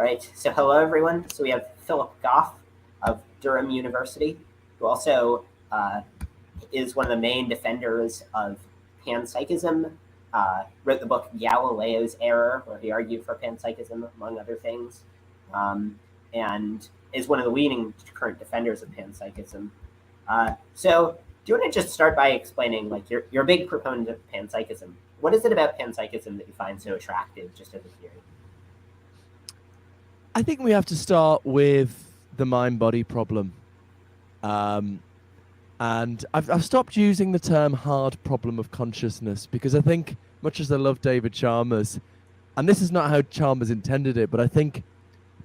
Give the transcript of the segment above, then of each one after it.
All right, so hello everyone. So we have Philip Goff of Durham University, who also is one of the main defenders of panpsychism, wrote the book Galileo's Error, where he argued for panpsychism, among other things, and is one of the leading current defenders of panpsychism. So do you want to just start by explaining, like, you're a big proponent of panpsychism. What is it about panpsychism that you find so attractive, just as a theory? I think we have to start with the mind-body problem. And I've stopped using the term hard problem of consciousness because I think, much as I love David Chalmers, and this is not how Chalmers intended it, but I think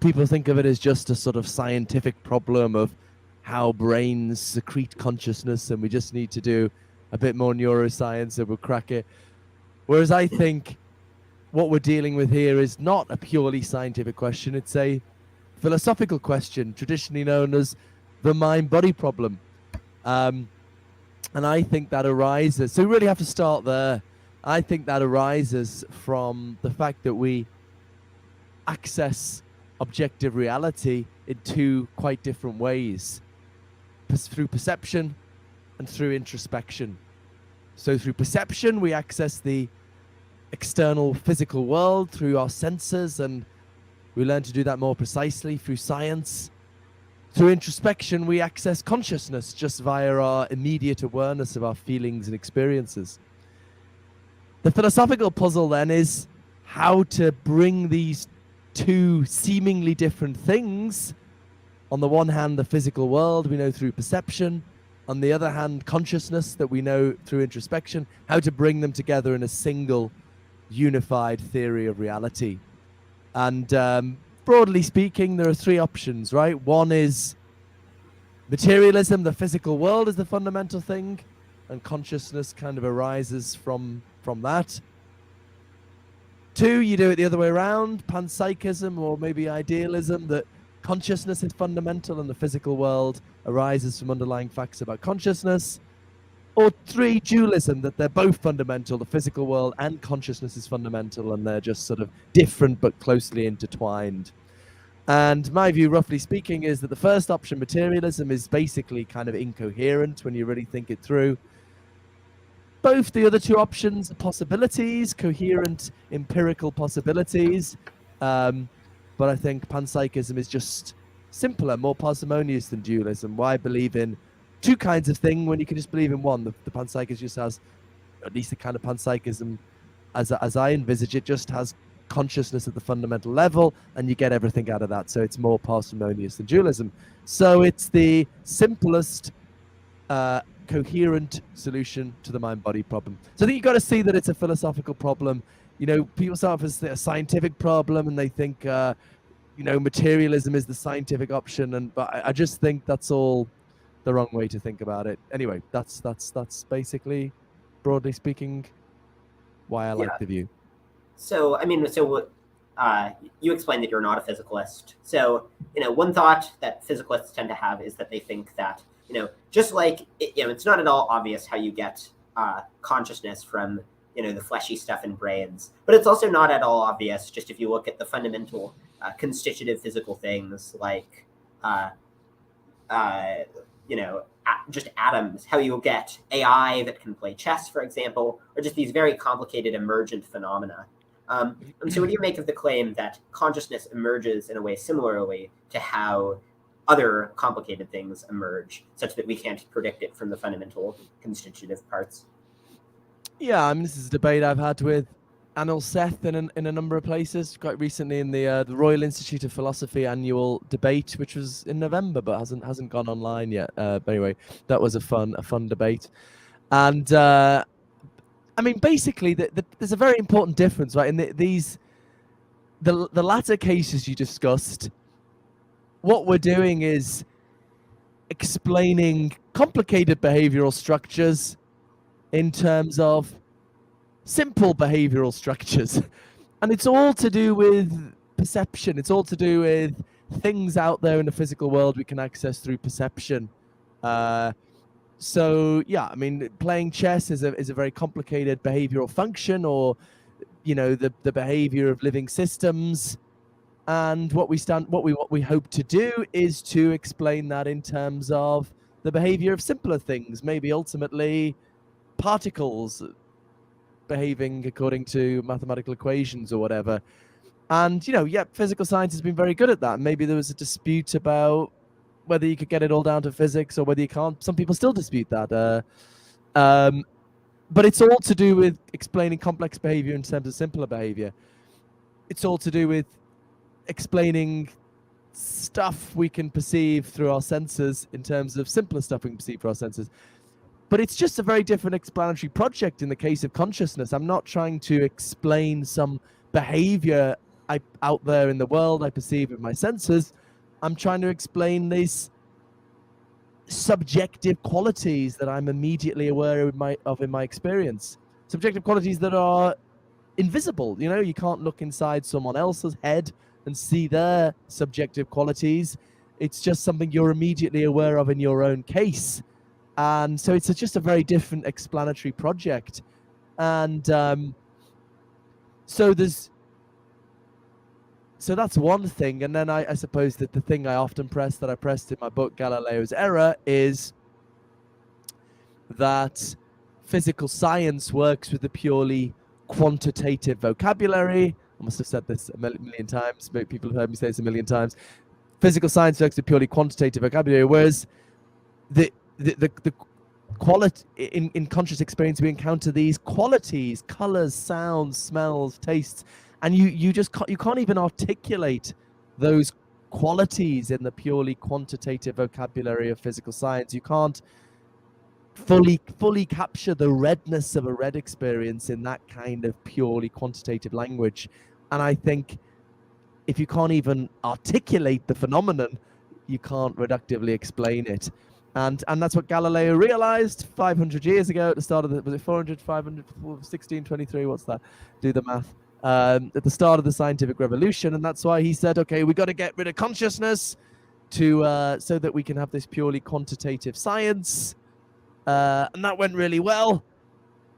people think of it as just a sort of scientific problem of how brains secrete consciousness and we just need to do a bit more neuroscience and we'll crack it. Whereas I think what we're dealing with here is not a purely scientific question. It's a philosophical question, traditionally known as the mind-body problem. And I think that arises, so we really have to start there. I think that arises from the fact that we access objective reality in two quite different ways, through perception and through introspection. So through perception, we access the external physical world through our senses, and we learn to do that more precisely through science. Through introspection, we access consciousness just via our immediate awareness of our feelings and experiences. The philosophical puzzle then is how to bring these two seemingly different things, on the one hand, the physical world we know through perception, on the other hand, consciousness that we know through introspection, how to bring them together in a single unified theory of reality. And broadly speaking, there are three options, right? One is materialism, the physical world is the fundamental thing, and consciousness kind of arises from that. Two, you do it the other way around, panpsychism or maybe idealism, that consciousness is fundamental and the physical world arises from underlying facts about consciousness. Or three, dualism, that they're both fundamental, the physical world and consciousness is fundamental, and they're just sort of different but closely intertwined. And my view, roughly speaking, is that the first option, materialism, is basically kind of incoherent when you really think it through. Both the other two options are possibilities, coherent empirical possibilities, but I think panpsychism is just simpler, more parsimonious than dualism. Why believe in two kinds of thing when you can just believe in one? The panpsychism just has, at least the kind of panpsychism as I envisage it, just has consciousness at the fundamental level, and you get everything out of that. So it's more parsimonious than dualism. So it's the simplest, coherent solution to the mind-body problem. So I think you've got to see that it's a philosophical problem. You know, people start off as a scientific problem, and they think, you know, materialism is the scientific option. But I just think that's all the wrong way to think about it. Anyway, that's basically, broadly speaking, why I like the view. So, I mean, you explained that you're not a physicalist. So, you know, one thought that physicalists tend to have is that they think that, you know, just like, it's not at all obvious how you get consciousness from, you know, the fleshy stuff in brains. But it's also not at all obvious, just if you look at the fundamental constitutive physical things like, you know, just atoms, how you'll get AI that can play chess, for example, or just these very complicated emergent phenomena. And so what do you make of the claim that consciousness emerges in a way similarly to how other complicated things emerge, such that we can't predict it from the fundamental constitutive parts? Yeah, I mean, this is a debate I've had with Anil Seth in a number of places, quite recently in the Royal Institute of Philosophy annual debate, which was in November but hasn't gone online yet. But anyway, that was a fun debate. And I mean, basically, there's a very important difference, right? In the latter cases you discussed, what we're doing is explaining complicated behavioral structures in terms of simple behavioral structures. And it's all to do with perception. It's all to do with things out there in the physical world we can access through perception. So yeah, I mean, playing chess is a very complicated behavioral function, or, you know, the behavior of living systems. And what we hope to do is to explain that in terms of the behavior of simpler things, maybe ultimately particles behaving according to mathematical equations or whatever. And, physical science has been very good at that. Maybe there was a dispute about whether you could get it all down to physics or whether you can't. Some people still dispute that. But it's all to do with explaining complex behavior in terms of simpler behavior. It's all to do with explaining stuff we can perceive through our senses in terms of simpler stuff we can perceive through our senses. But it's just a very different explanatory project in the case of consciousness. I'm not trying to explain some behavior out there in the world I perceive with my senses. I'm trying to explain these subjective qualities that I'm immediately aware of in my experience. Subjective qualities that are invisible. You can't look inside someone else's head and see their subjective qualities. It's just something you're immediately aware of in your own case. And so it's just a very different explanatory project. And so that's one thing. And then I suppose that the thing I often press, that I pressed in my book, Galileo's Error, is that physical science works with a purely quantitative vocabulary. I must have said this a million times. Maybe people have heard me say this a million times. Physical science works with purely quantitative vocabulary, whereas the quality in conscious experience, we encounter these qualities, colors, sounds, smells, tastes, and you can't even articulate those qualities in the purely quantitative vocabulary of physical science. You can't fully capture the redness of a red experience in that kind of purely quantitative language. And I think if you can't even articulate the phenomenon, you can't reductively explain it. And that's what Galileo realized 500 years ago at the start of was it 400, 500, 1623? What's that? Do the math. At the start of the scientific revolution. And that's why he said, okay, we got to get rid of consciousness so that we can have this purely quantitative science. And that went really well.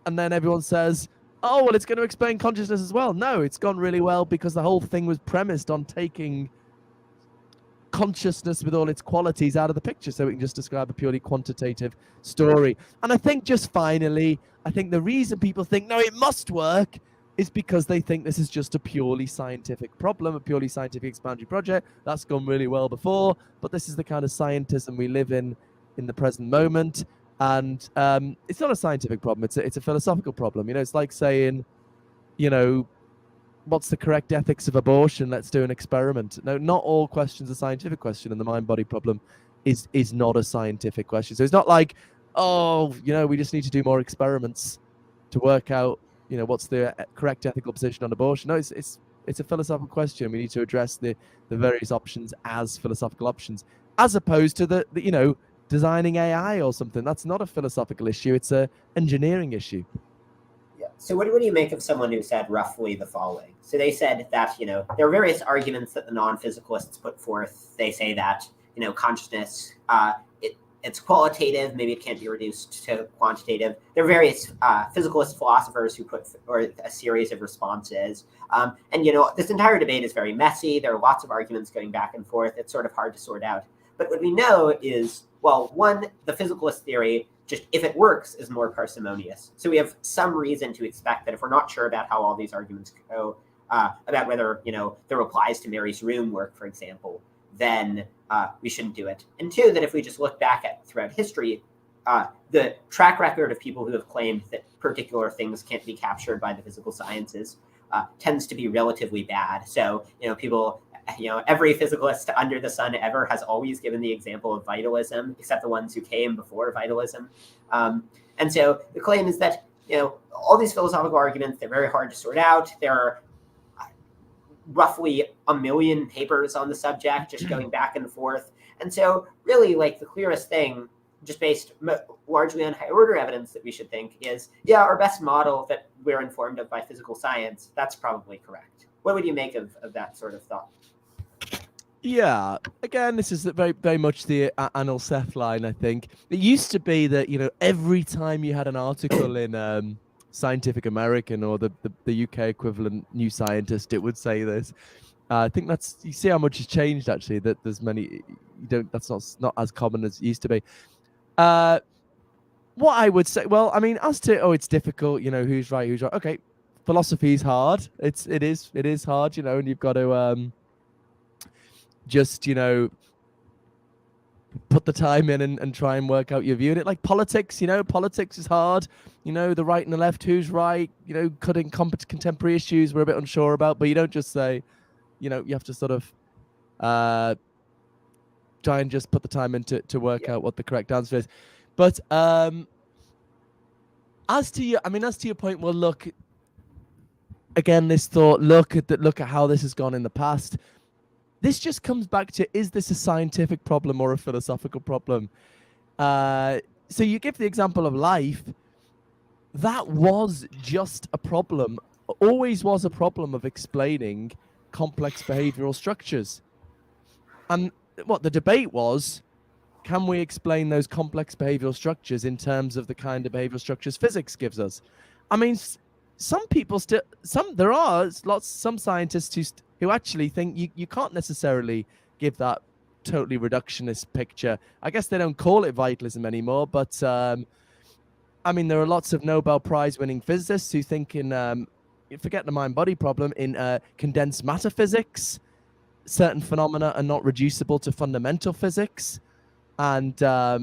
And then everyone says, oh, well, it's going to explain consciousness as well. No, it's gone really well because the whole thing was premised on taking consciousness with all its qualities out of the picture, so we can just describe a purely quantitative story. And I think just finally, I think the reason people think, no, it must work, is because they think this is just a purely scientific problem, a purely scientific explanatory project. That's gone really well before, but this is the kind of scientism we live in the present moment. And it's not a scientific problem, it's a philosophical problem. It's like saying, what's the correct ethics of abortion? Let's do an experiment. No, not all questions are scientific question, and the mind-body problem is not a scientific question. So it's not like, we just need to do more experiments to work out, what's the correct ethical position on abortion. No, it's a philosophical question. We need to address the various options as philosophical options, as opposed to the designing AI or something. That's not a philosophical issue. It's a engineering issue. Yeah. So what do you make of someone who said roughly the following? So they said that, there are various arguments that the non-physicalists put forth. They say that, consciousness, it's qualitative, maybe it can't be reduced to quantitative. There are various physicalist philosophers who put forth a series of responses. And, this entire debate is very messy. There are lots of arguments going back and forth. It's sort of hard to sort out. But what we know is, well, one, the physicalist theory, just if it works, is more parsimonious. So we have some reason to expect that if we're not sure about how all these arguments go, about whether, the replies to Mary's room work, for example, then we shouldn't do it. And two, that if we just look back at throughout history, the track record of people who have claimed that particular things can't be captured by the physical sciences tends to be relatively bad. So, people... every physicalist under the sun ever has always given the example of vitalism, except the ones who came before vitalism. And so the claim is that, all these philosophical arguments, they're very hard to sort out. There are roughly 1 million papers on the subject, just going back and forth. And so really, the clearest thing, just based largely on high order evidence that we should think is, our best model that we're informed of by physical science, that's probably correct. What would you make of that sort of thought? Yeah, again, this is very, very much the Anil Seth line, I think. It used to be that, every time you had an article in Scientific American or the UK equivalent New Scientist, it would say this. I think you see how much has changed actually. That there's many that's not as common as it used to be. What I would say, well, I mean, as to it's difficult, who's right. Okay, philosophy is hard. It is hard, and you've got to just put the time in and try and work out your view. And it like politics, politics is hard. The right and the left, who's right. Cutting contemporary issues we're a bit unsure about, but you don't just say, you have to sort of try and just put the time in to work out what the correct answer is. But as to your point, well, look again. This thought, look at how this has gone in the past. This just comes back to: is this a scientific problem or a philosophical problem? So you give the example of life. That was just a problem. Always was a problem of explaining complex behavioral structures. And what the debate was: can we explain those complex behavioral structures in terms of the kind of behavioral structures physics gives us? I mean, some people there are some scientists who actually think you can't necessarily give that totally reductionist picture. I guess they don't call it vitalism anymore, but I mean, there are lots of Nobel Prize winning physicists who think forget the mind-body problem, in condensed matter physics, certain phenomena are not reducible to fundamental physics. And I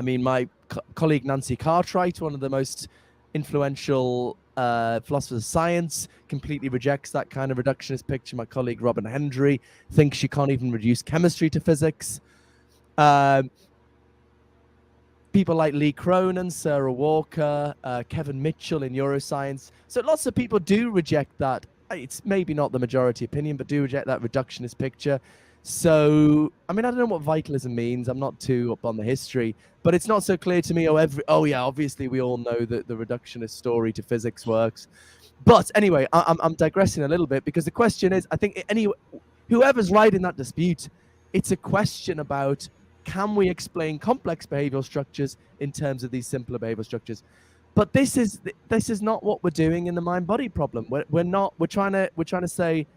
mean, my colleague Nancy Cartwright, one of the most influential philosophers of science, completely rejects that kind of reductionist picture. My colleague Robin Hendry thinks you can't even reduce chemistry to physics. People like Lee Cronin, Sarah Walker, Kevin Mitchell in neuroscience. So lots of people do reject that. It's maybe not the majority opinion, but do reject that reductionist picture. So, I mean, I don't know what vitalism means. I'm not too up on the history, but it's not so clear to me. Yeah, obviously we all know that the reductionist story to physics works. But anyway, I'm digressing a little bit, because the question is, I think whoever's right in that dispute, it's a question about, can we explain complex behavioral structures in terms of these simpler behavioral structures? But this is not what we're doing in the mind-body problem. We're trying to say,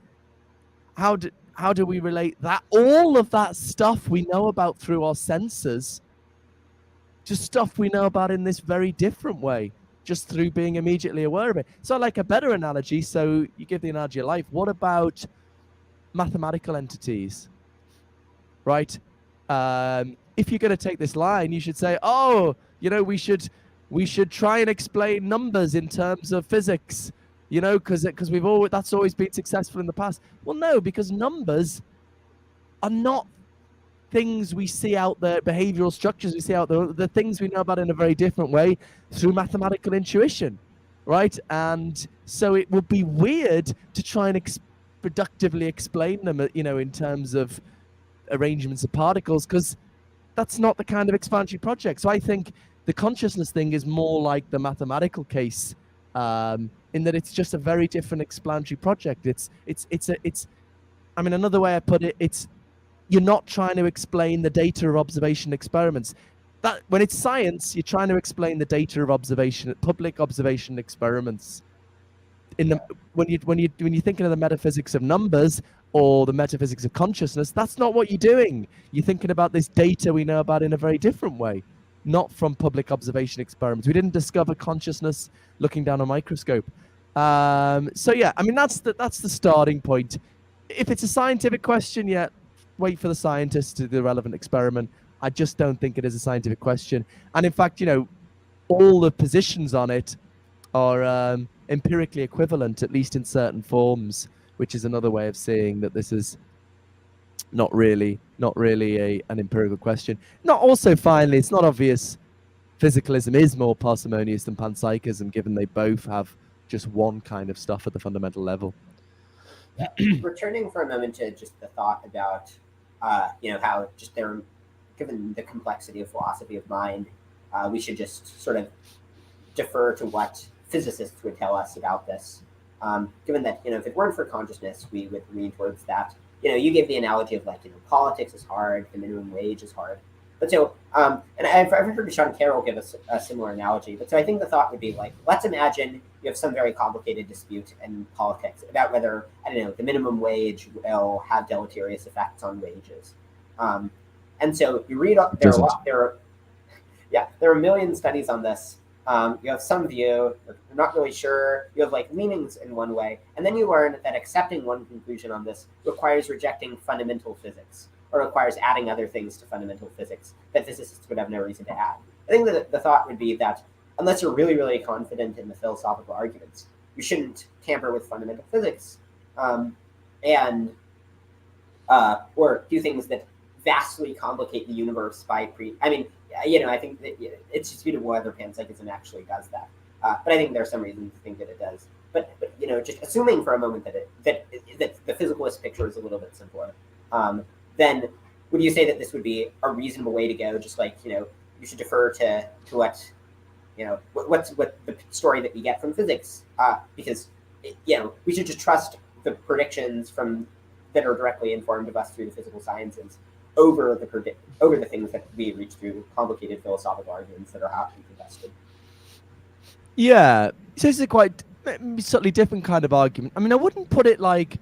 how do we relate that all of that stuff we know about through our senses to stuff we know about in this very different way, just through being immediately aware of it? So like a better analogy, so you give the analogy of life, what about mathematical entities, right? If you're going to take this line, you should say, we should try and explain numbers in terms of physics, because that's always been successful in the past. Well, no, because numbers are not things we see out there, behavioral structures we see out there. The things we know about in a very different way through mathematical intuition, right? And so it would be weird to try and productively explain them, in terms of arrangements of particles, because that's not the kind of explanatory project. So I think the consciousness thing is more like the mathematical case, in that it's just a very different explanatory project. I mean, another way I put it, you're not trying to explain the data of observation experiments. That when it's science, you're trying to explain the data of public observation experiments. When you're thinking of the metaphysics of numbers or the metaphysics of consciousness, that's not what you're doing. You're thinking about this data we know about in a very different way, not from public observation experiments. We didn't discover consciousness looking down a microscope. So yeah, I mean, that's the starting point. If it's a scientific question, wait for the scientists to do the relevant experiment. I just don't think it is a scientific question. And in fact, all the positions on it are empirically equivalent, at least in certain forms, which is another way of saying that this is not really an empirical question. Finally, it's not obvious physicalism is more parsimonious than panpsychism, given they both have just one kind of stuff at the fundamental level. Returning for a moment to just the thought about, how just given the complexity of philosophy of mind, we should just sort of defer to what physicists would tell us about this. Given that, if it weren't for consciousness, we would lean towards that. You gave the analogy of politics is hard, the minimum wage is hard. But so, and I've heard Sean Carroll give us a similar analogy. But so I think the thought would be let's imagine you have some very complicated dispute in politics about whether, I don't know, the minimum wage will have deleterious effects on wages. And so you read, there are a million studies on this. You have some view, you're not really sure, you have like leanings in one way, and then you learn that accepting one conclusion on this requires rejecting fundamental physics, or requires adding other things to fundamental physics that physicists would have no reason to add. I think that the thought would be that unless you're really, really confident in the philosophical arguments, you shouldn't tamper with fundamental physics, or do things that vastly complicate the universe by I think that it's disputable whether panpsychism actually does that. But I think there are some reasons to think that it does. But just assuming for a moment that the physicalist picture is a little bit simpler, then would you say that this would be a reasonable way to go? Just like, you should defer to what, what the story that we get from physics, because we should just trust the predictions that are directly informed of us through the physical sciences over the things that we reach through complicated philosophical arguments that are hotly contested. Yeah, so it's a quite slightly different kind of argument. I mean, I wouldn't put it like,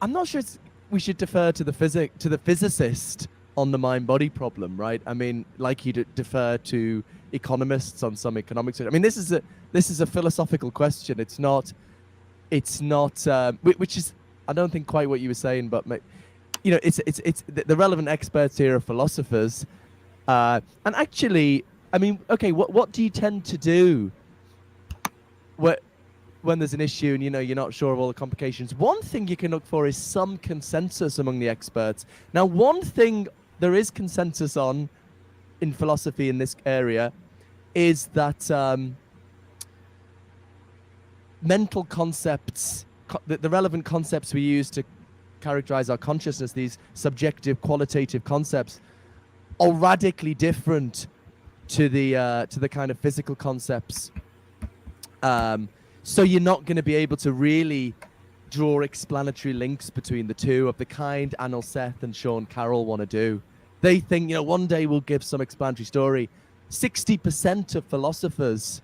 I'm not sure we should defer to the physicist on the mind-body problem, right? I mean, like you defer to economists on some economics. I mean, this is a philosophical question. It's not, which is, I don't think quite what you were saying, but it's the relevant experts here are philosophers, and actually, I mean, okay, what do you tend to do when there's an issue and you're not sure of all the complications? One thing you can look for is some consensus among the experts. Now, one thing there is consensus on in philosophy in this area is that mental concepts, the relevant concepts we use to characterize our consciousness, these subjective qualitative concepts, are radically different to the kind of physical concepts. So you're not going to be able to really draw explanatory links between the two of the kind Anil Seth and Sean Carroll want to do. They think, one day we'll give some explanatory story. 60% of philosophers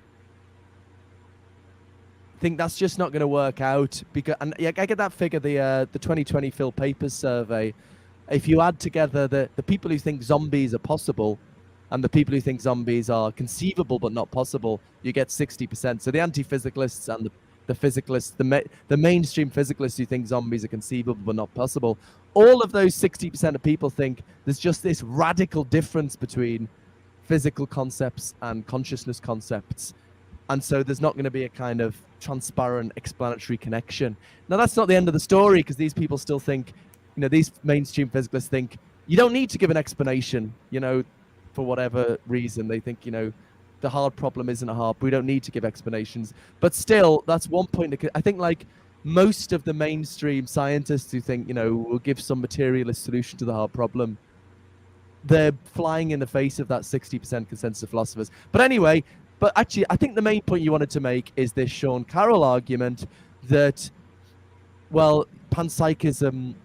think that's just not going to work out, because, and I get that figure, the 2020 Phil Papers survey. If you add together the people who think zombies are possible and the people who think zombies are conceivable but not possible, you get 60%. So the anti-physicalists and the physicalists, the mainstream physicalists who think zombies are conceivable but not possible, all of those 60% of people think there's just this radical difference between physical concepts and consciousness concepts. And so there's not going to be a kind of transparent explanatory connection. Now, that's not the end of the story, because these people still think, these mainstream physicalists think you don't need to give an explanation, for whatever reason. They think, the hard problem isn't a hard, we don't need to give explanations. But still, that's one point. I think like most of the mainstream scientists who think, we'll give some materialist solution to the hard problem, they're flying in the face of that 60% consensus of philosophers. But anyway, actually, I think the main point you wanted to make is this Sean Carroll argument that, well, panpsychism,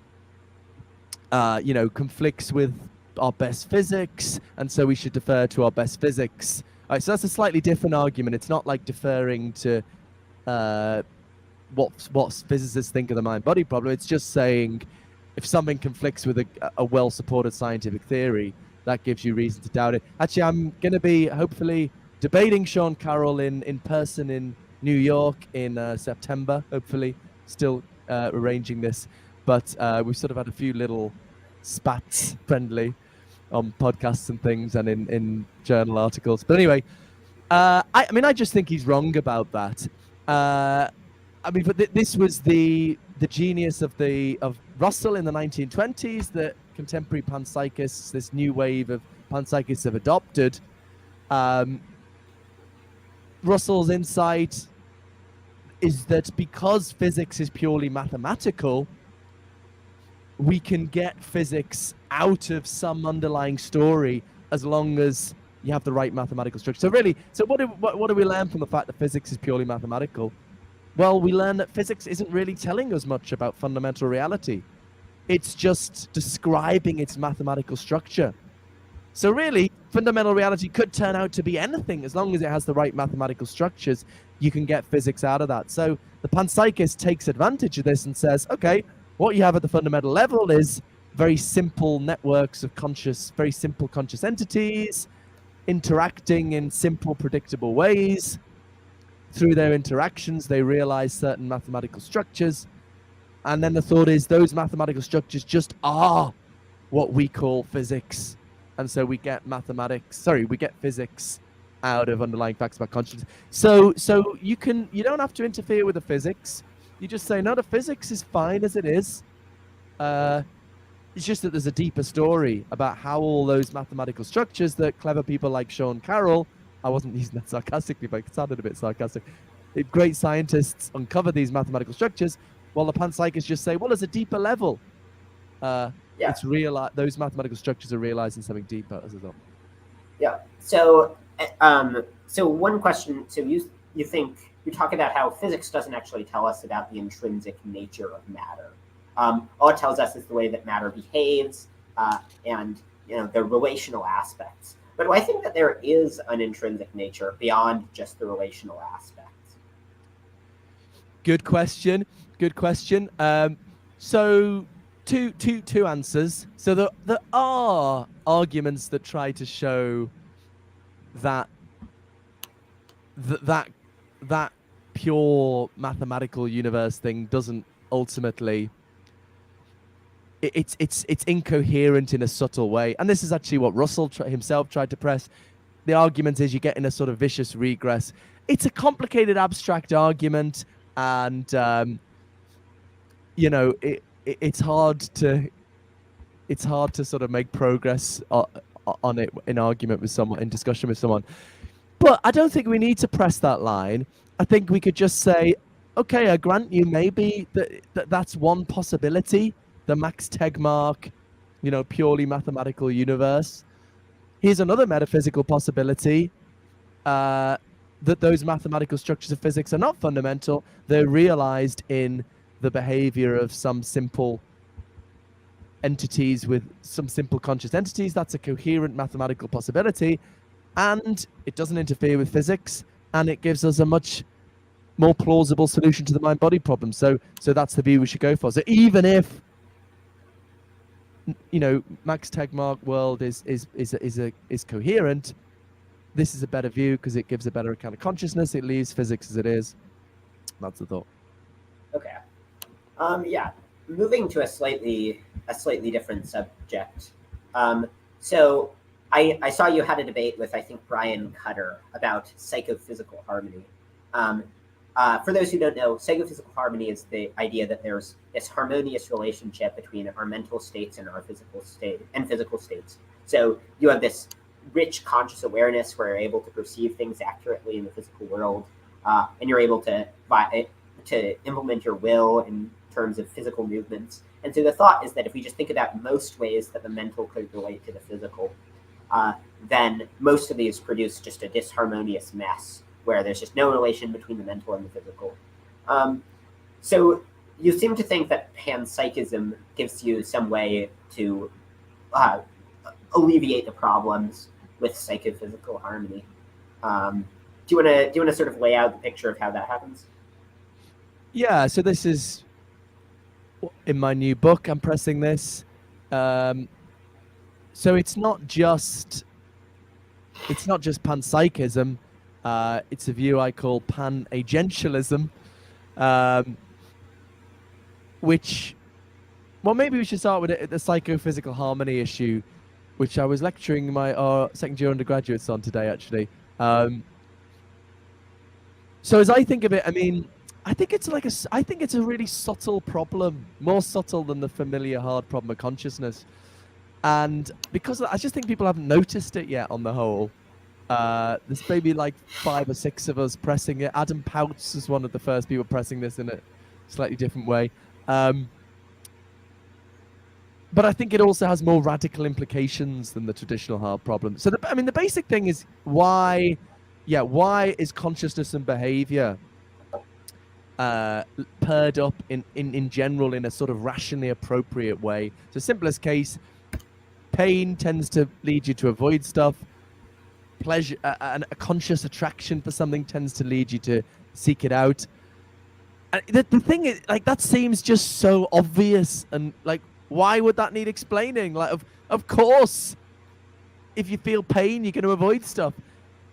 conflicts with our best physics, and so we should defer to our best physics. All right, so that's a slightly different argument. It's not like deferring to what physicists think of the mind-body problem. It's just saying if something conflicts with a well-supported scientific theory, that gives you reason to doubt it. Actually, I'm going to be hopefully debating Sean Carroll in person in New York in September, hopefully. Still arranging this, but we've sort of had a few little spats friendly on podcasts and things and in journal articles. But anyway, I just think he's wrong about that. But this was the genius of Russell in the 1920s that contemporary panpsychists, this new wave of panpsychists, have adopted. Russell's insight is that because physics is purely mathematical, we can get physics out of some underlying story as long as you have the right mathematical structure. So really, what do we learn from the fact that physics is purely mathematical? Well, we learn that physics isn't really telling us much about fundamental reality. It's just describing its mathematical structure. So really, fundamental reality could turn out to be anything as long as it has the right mathematical structures. you can get physics out of that. So the panpsychist takes advantage of this and says, okay, what you have at the fundamental level is very simple networks of very simple conscious entities interacting in simple, predictable ways. Through their interactions, they realize certain mathematical structures. And then the thought is those mathematical structures just are what we call physics. And so we get physics out of underlying facts about consciousness. So you don't have to interfere with the physics. You just say, no, the physics is fine as it is. It's just that there's a deeper story about how all those mathematical structures that clever people like Sean Carroll, I wasn't using that sarcastically, but it sounded a bit sarcastic. Great scientists uncover these mathematical structures, while the panpsychists just say, well, there's a deeper level. It's real. Those mathematical structures are realizing something deeper as a result. Yeah. So one question. So you talk about how physics doesn't actually tell us about the intrinsic nature of matter. All it tells us is the way that matter behaves, and the relational aspects. But do I think that there is an intrinsic nature beyond just the relational aspects? Good question. So two answers. So there are arguments that try to show that that pure mathematical universe thing doesn't ultimately. It's incoherent in a subtle way, and this is actually what Russell himself tried to press. The argument is you get in a sort of vicious regress. It's a complicated, abstract argument, and it's hard to sort of make progress on it in argument with someone, in discussion with someone. But I don't think we need to press that line. I think we could just say, okay, I grant you maybe that's one possibility. The Max Tegmark, purely mathematical universe. Here's another metaphysical possibility, that those mathematical structures of physics are not fundamental. They're realized in the behavior of some simple entities with some simple conscious entities. That's a coherent mathematical possibility, and it doesn't interfere with physics, and it gives us a much more plausible solution to the mind-body problem. So that's the view we should go for. So even if Max Tegmark world is coherent, this is a better view because it gives a better account of consciousness. It leaves physics as it is. That's the thought. Okay. Moving to a slightly different subject. So I saw you had a debate with, I think, Brian Cutter about psychophysical harmony. For those who don't know, psychophysical harmony is the idea that there's this harmonious relationship between our mental states and our physical states. So you have this rich conscious awareness where you're able to perceive things accurately in the physical world, and you're able to implement your will in terms of physical movements. And so the thought is that if we just think about most ways that the mental could relate to the physical, then most of these produce just a disharmonious mess where there's just no relation between the mental and the physical. So you seem to think that panpsychism gives you some way to alleviate the problems with psychophysical harmony. Do you want to sort of lay out the picture of how that happens? Yeah. So this is in my new book. I'm pressing this. So it's not just panpsychism. It's a view I call pan-agentialism, which, well, maybe we should start with the psychophysical harmony issue, which I was lecturing my second-year undergraduates on today, actually. So as I think of it, I mean, I think it's a really subtle problem, more subtle than the familiar hard problem of consciousness, and because I just think people haven't noticed it yet on the whole. There's maybe like 5 or 6 of us pressing it. Adam Pouts is one of the first people pressing this in a slightly different way. But I think it also has more radical implications than the traditional hard problem. So, the basic thing is why is consciousness and behavior paired up in general in a sort of rationally appropriate way? So simplest case, pain tends to lead you to avoid stuff. Pleasure and a conscious attraction for something tends to lead you to seek it out. And the thing is, like, that seems just so obvious, and like, why would that need explaining? Like, of course, if you feel pain, you're going to avoid stuff.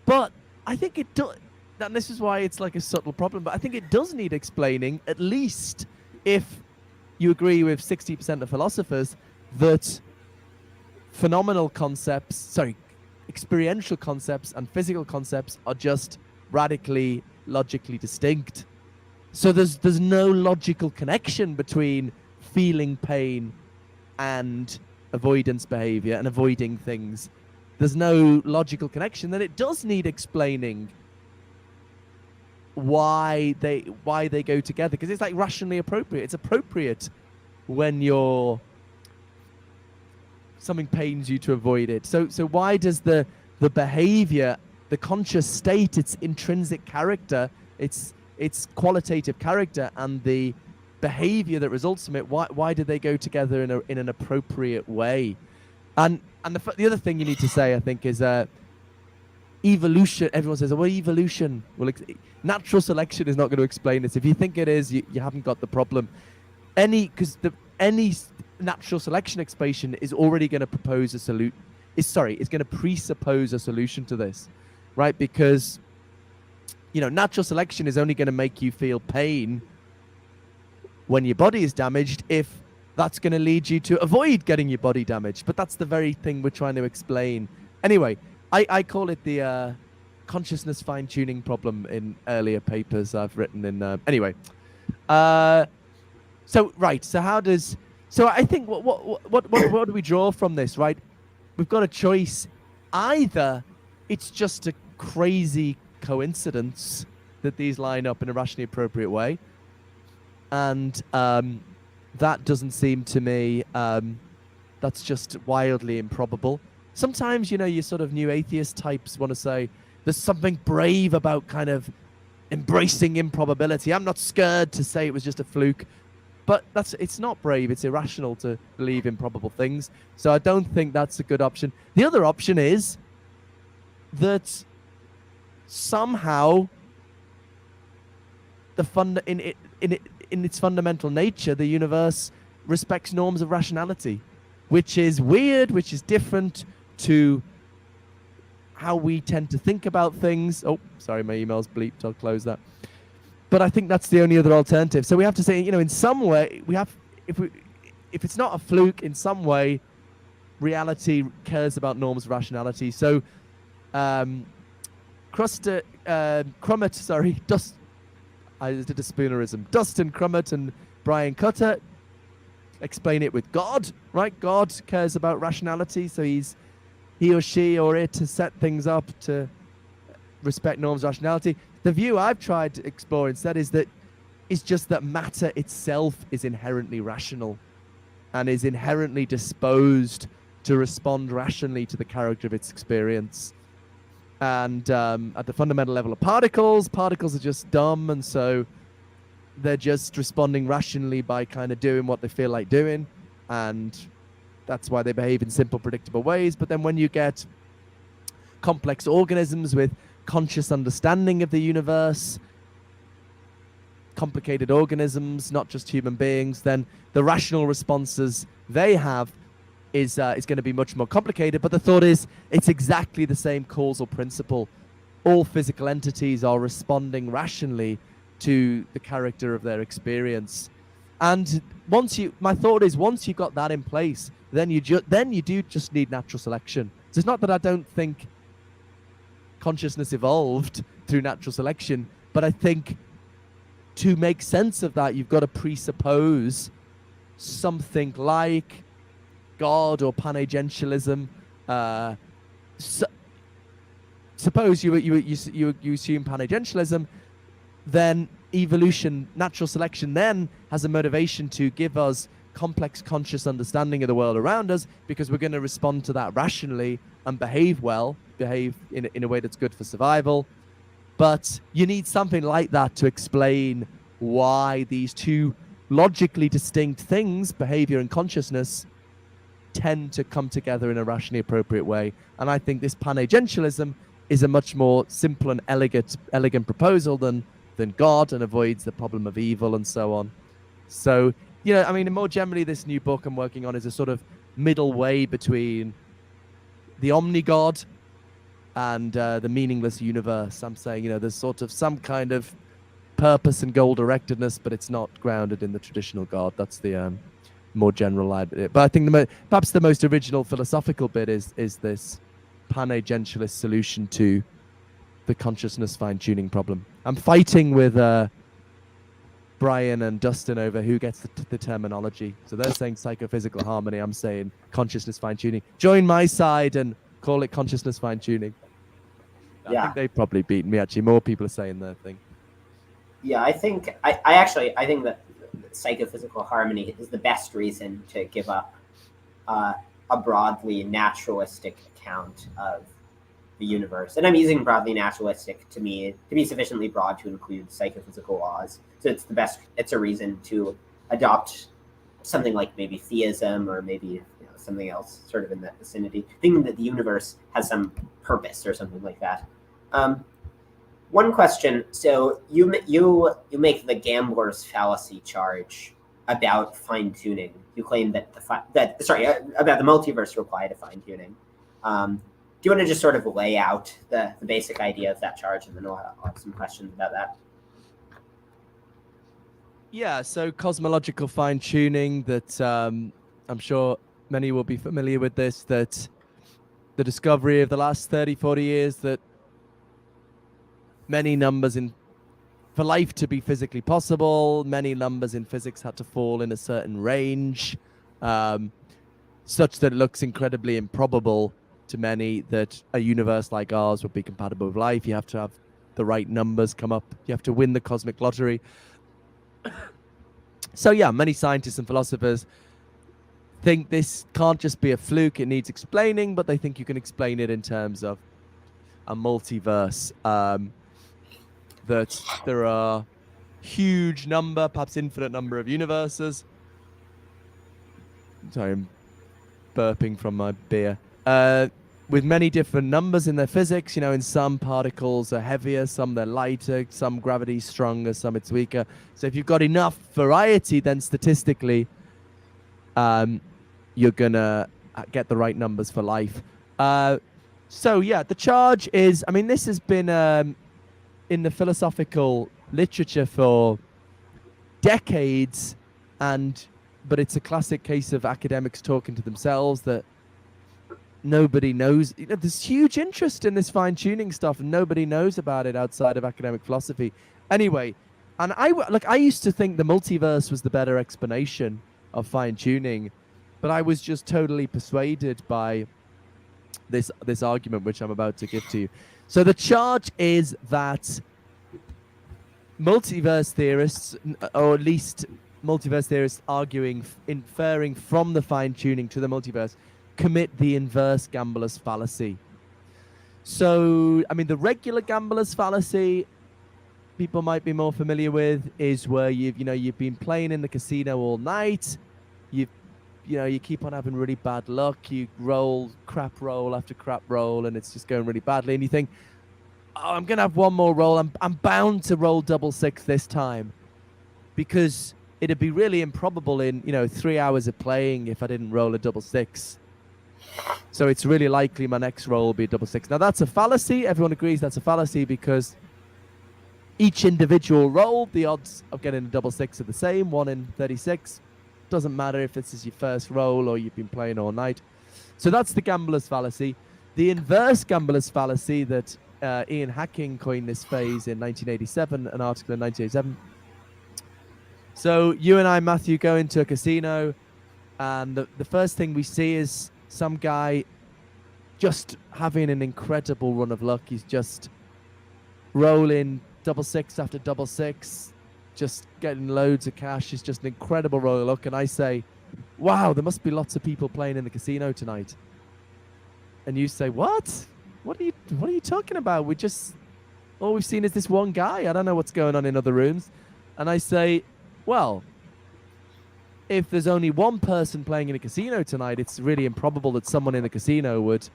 But I think it does, and this is why it's like a subtle problem, but I think it does need explaining, at least if you agree with 60% of philosophers that experiential concepts and physical concepts are just radically logically distinct. So there's no logical connection between feeling pain and avoidance behavior and avoiding things. There's no logical connection. Then it does need explaining why they go together, because it's like rationally appropriate. It's appropriate when something pains you to avoid it. So why does the behavior, the conscious state, its intrinsic character, its qualitative character, and the behavior that results from it, why do they go together in an appropriate way? And the other thing you need to say, I think, is evolution. Everyone says, well, evolution. Well, natural selection is not going to explain this. If you think it is, you haven't got the problem. Any natural selection explanation is already going to propose a solution. It's going to presuppose a solution to this, right? Because natural selection is only going to make you feel pain when your body is damaged if that's going to lead you to avoid getting your body damaged. But that's the very thing we're trying to explain. Anyway, I call it the consciousness fine-tuning problem in earlier papers I've written in. Anyway, so I think what do we draw from this, right? We've got a choice. Either it's just a crazy coincidence that these line up in a rationally appropriate way, and that doesn't seem to me, that's just wildly improbable. Sometimes, you sort of new atheist types want to say there's something brave about kind of embracing improbability. I'm not scared to say it was just a fluke, but it's not brave. It's irrational to believe improbable things. So I don't think that's a good option. The other option is that somehow in its fundamental nature, the universe respects norms of rationality, which is weird, which is different to how we tend to think about things. Oh, sorry, my email's bleeped. I'll close that. But I think that's the only other alternative. So we have to say, in some way, if it's not a fluke, in some way, reality cares about norms of rationality. So, Crummet, I did a spoonerism. Dustin Crummet and Brian Cutter explain it with God, right? God cares about rationality, so he or she or it has set things up to respect norms of rationality. The view I've tried to explore instead is just that matter itself is inherently rational and is inherently disposed to respond rationally to the character of its experience. And at the fundamental level of particles are just dumb, and so they're just responding rationally by kind of doing what they feel like doing, and that's why they behave in simple, predictable ways. But then when you get complex organisms with conscious understanding of the universe, complicated organisms, not just human beings, then the rational responses they have is going to be much more complicated. But the thought is it's exactly the same causal principle. All physical entities are responding rationally to the character of their experience. And my thought is once you've got that in place, then you do just need natural selection. So it's not that I don't think consciousness evolved through natural selection, but I think to make sense of that, you've got to presuppose something like God or panagentialism. Suppose you assume panagentialism, then evolution, natural selection, then has a motivation to give us complex conscious understanding of the world around us, because we're going to respond to that rationally and behave in a way that's good for survival. But you need something like that to explain why these two logically distinct things, behavior and consciousness, tend to come together in a rationally appropriate way. And I think this panagentialism is a much more simple and elegant proposal than than God and avoids the problem of evil and so on. So, I mean, more generally, this new book I'm working on is a sort of middle way between the omni-God and the meaningless universe. I'm saying, there's sort of some kind of purpose and goal-directedness, but it's not grounded in the traditional God. That's the more general idea. But I think perhaps the most original philosophical bit is this panagentialist solution to the consciousness fine-tuning problem. I'm fighting with Brian and Dustin over who gets the terminology. So they're saying psychophysical harmony. I'm saying consciousness fine-tuning. Join my side and call it consciousness fine-tuning. I think they've probably beaten me, actually. More people are saying their thing. Yeah, I think I think that psychophysical harmony is the best reason to give up a broadly naturalistic account of the universe. And I'm using broadly naturalistic to me to be sufficiently broad to include psychophysical laws. So it's a reason to adopt something like maybe theism or maybe something else sort of in that vicinity, thinking that the universe has some purpose or something like that. One question. So you make the gambler's fallacy charge about fine tuning. You claim that about the multiverse reply to fine tuning. Do you want to just sort of lay out the basic idea of that charge, and then I'll have some questions about that? Yeah. So cosmological fine tuning. That I'm sure many will be familiar with this. That the discovery of the last 30, 40 years that many numbers for life to be physically possible, many numbers in physics had to fall in a certain range, such that it looks incredibly improbable to many that a universe like ours would be compatible with life. You have to have the right numbers come up. You have to win the cosmic lottery. So yeah, many scientists and philosophers think this can't just be a fluke. It needs explaining, but they think you can explain it in terms of a multiverse. That there are huge number, perhaps infinite number of universes. Sorry, I'm burping from my beer. With many different numbers in their physics. In some particles are heavier, some they're lighter, some gravity's stronger, some it's weaker. So if you've got enough variety, then statistically, you're gonna get the right numbers for life. So yeah, the charge is, I mean, this has been in the philosophical literature for decades, but it's a classic case of academics talking to themselves that nobody knows. There's huge interest in this fine-tuning stuff, and nobody knows about it outside of academic philosophy. Anyway, and I used to think the multiverse was the better explanation of fine-tuning, but I was just totally persuaded by this argument, which I'm about to give to you. So the charge is that multiverse theorists, or at least multiverse theorists inferring from the fine-tuning to the multiverse, commit the inverse gambler's fallacy. So, I mean, the regular gambler's fallacy, people might be more familiar with, is where you've been playing in the casino all night, you keep on having really bad luck, you roll crap roll after crap roll, and it's just going really badly, and you think, oh, I'm gonna have one more roll, I'm bound to roll double six this time, because it'd be really improbable in 3 hours of playing if I didn't roll a double six. So it's really likely my next roll will be a double six. Now that's a fallacy. Everyone agrees that's a fallacy, because each individual roll, the odds of getting a double six are the same, 1 in 36. Doesn't matter if this is your first roll or you've been playing all night. So that's the gambler's fallacy. The inverse gambler's fallacy that Ian Hacking coined this phrase in 1987, an article in 1987. So you and I, Matthew, go into a casino, and the first thing we see is some guy just having an incredible run of luck. He's just rolling double six after double six, just getting loads of cash. It's just an incredible roll of luck. And I say, wow, there must be lots of people playing in the casino tonight. And you say, what? What are you talking about? All we've seen is this one guy. I don't know what's going on in other rooms. And I say, well, if there's only one person playing in a casino tonight, it's really improbable that someone in the casino would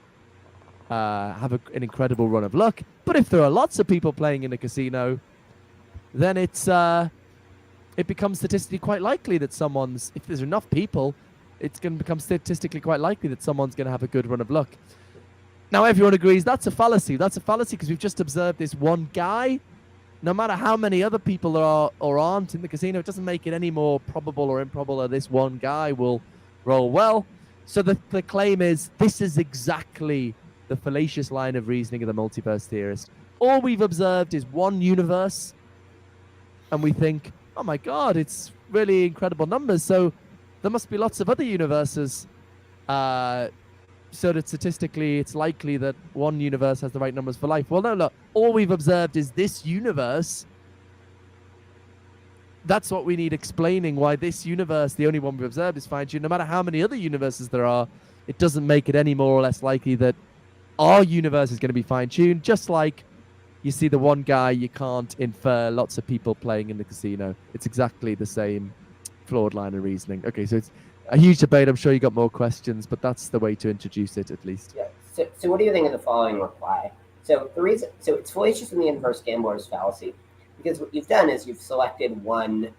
have an incredible run of luck. But if there are lots of people playing in a casino, then it becomes statistically quite likely that if there's enough people, it's going to become statistically quite likely that someone's going to have a good run of luck. Now, everyone agrees that's a fallacy. That's a fallacy because we've just observed this one guy. No matter how many other people are or aren't in the casino, it doesn't make it any more probable or improbable that this one guy will roll well. So the claim is this is exactly the fallacious line of reasoning of the multiverse theorist. All we've observed is one universe, and we think, oh my God, it's really incredible numbers. So there must be lots of other universes. So that statistically it's likely that one universe has the right numbers for life. Well, no, look, all we've observed is this universe. That's what we need explaining, why this universe, the only one we've observed, is fine-tuned. No matter how many other universes there are, it doesn't make it any more or less likely that our universe is going to be fine-tuned. Just like you see the one guy, you can't infer lots of people playing in the casino. It's exactly the same flawed line of reasoning. Okay, so it's a huge debate. I'm sure you got more questions, but that's the way to introduce it, at least. Yeah. So what do you think of the following reply? So it's fallacious in the inverse gambler's fallacy, because what you've done is you've selected one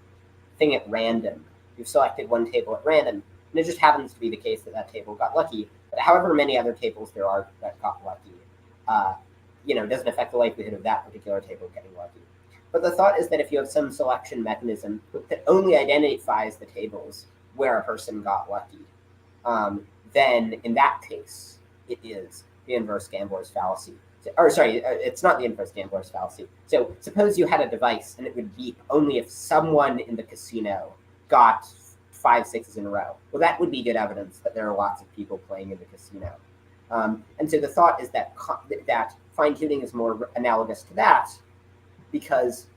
thing at random. You've selected one table at random, and it just happens to be the case that that table got lucky. But however many other tables there are that got lucky, doesn't affect the likelihood of that particular table getting lucky. But the thought is that if you have some selection mechanism that only identifies the tables where a person got lucky, then in that case, it is the inverse gambler's fallacy. It's not the inverse gambler's fallacy. So suppose you had a device and it would beep only if someone in the casino got 5 6s in a row. Well, that would be good evidence that there are lots of people playing in the casino. And so the thought is that fine-tuning is more analogous to that, because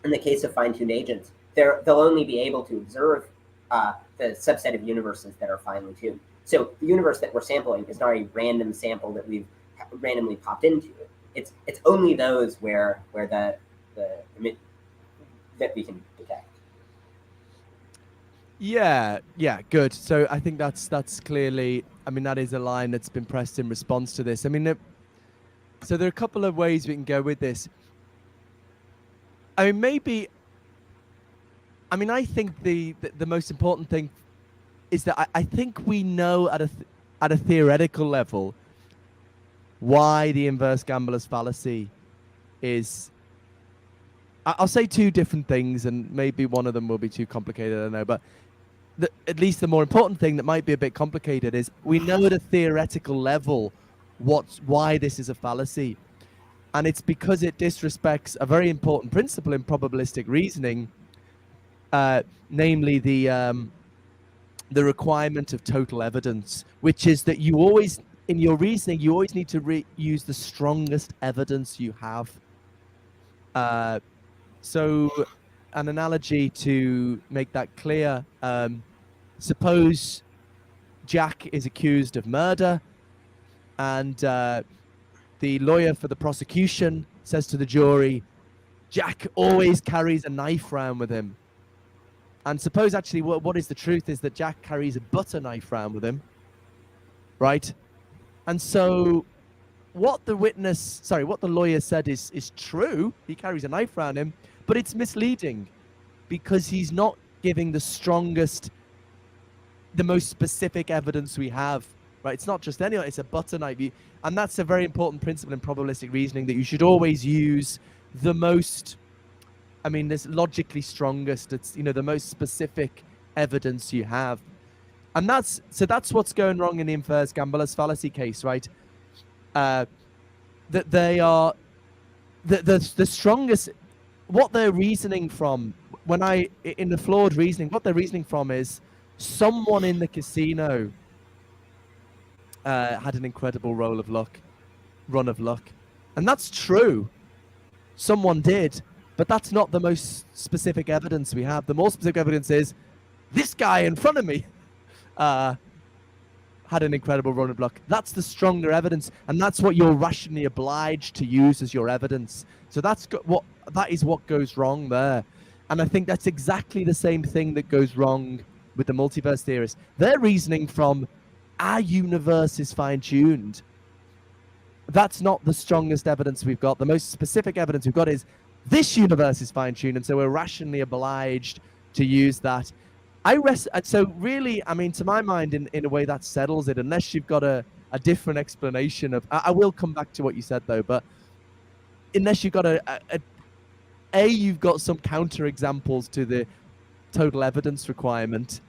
in the case of fine-tuned agents, they'll only be able to observe the subset of universes that are finely tuned. So the universe that we're sampling is not a random sample that we've randomly popped into. It's only those where that we can detect. Yeah, good. So I think that's clearly, that is a line that's been pressed in response to this. So there are a couple of ways we can go with this. I think the most important thing is that I think we know at a theoretical level why the inverse gambler's fallacy is. I'll say two different things, and maybe one of them will be too complicated, I don't know. But at least the more important thing that might be a bit complicated is we know at a theoretical level why this is a fallacy. And it's because it disrespects a very important principle in probabilistic reasoning, namely the requirement of total evidence, which is that you always, in your reasoning, you always need to use the strongest evidence you have. So an analogy to make that clear, suppose Jack is accused of murder, and the lawyer for the prosecution says to the jury, Jack always carries a knife round with him. And suppose actually what is the truth is that Jack carries a butter knife round with him, right? And so what the lawyer said is true. He carries a knife round him, but it's misleading because he's not giving the strongest, the most specific evidence we have, right? It's not just anyone, it's a butter knife. And that's a very important principle in probabilistic reasoning, that you should always use the most, this logically strongest, it's, the most specific evidence you have. And that's what's going wrong in the inverse gambler's fallacy case, right? That they are the strongest, what they're reasoning from, in the flawed reasoning, what they're reasoning from is someone in the casino had an incredible run of luck. And that's true. Someone did, but that's not the most specific evidence we have. The more specific evidence is this guy in front of me had an incredible run of luck. That's the stronger evidence, and that's what you're rationally obliged to use as your evidence. So that is what goes wrong there. And I think that's exactly the same thing that goes wrong with the multiverse theorists. They're reasoning from our universe is fine-tuned. That's not the strongest evidence we've got. The most specific evidence we've got is this universe is fine-tuned, and so we're rationally obliged to use that. So really, I mean, to my mind, in a way that settles it, unless you've got a different explanation of, I will come back to what you said though, but unless you've got you've got some counter examples to the total evidence requirement,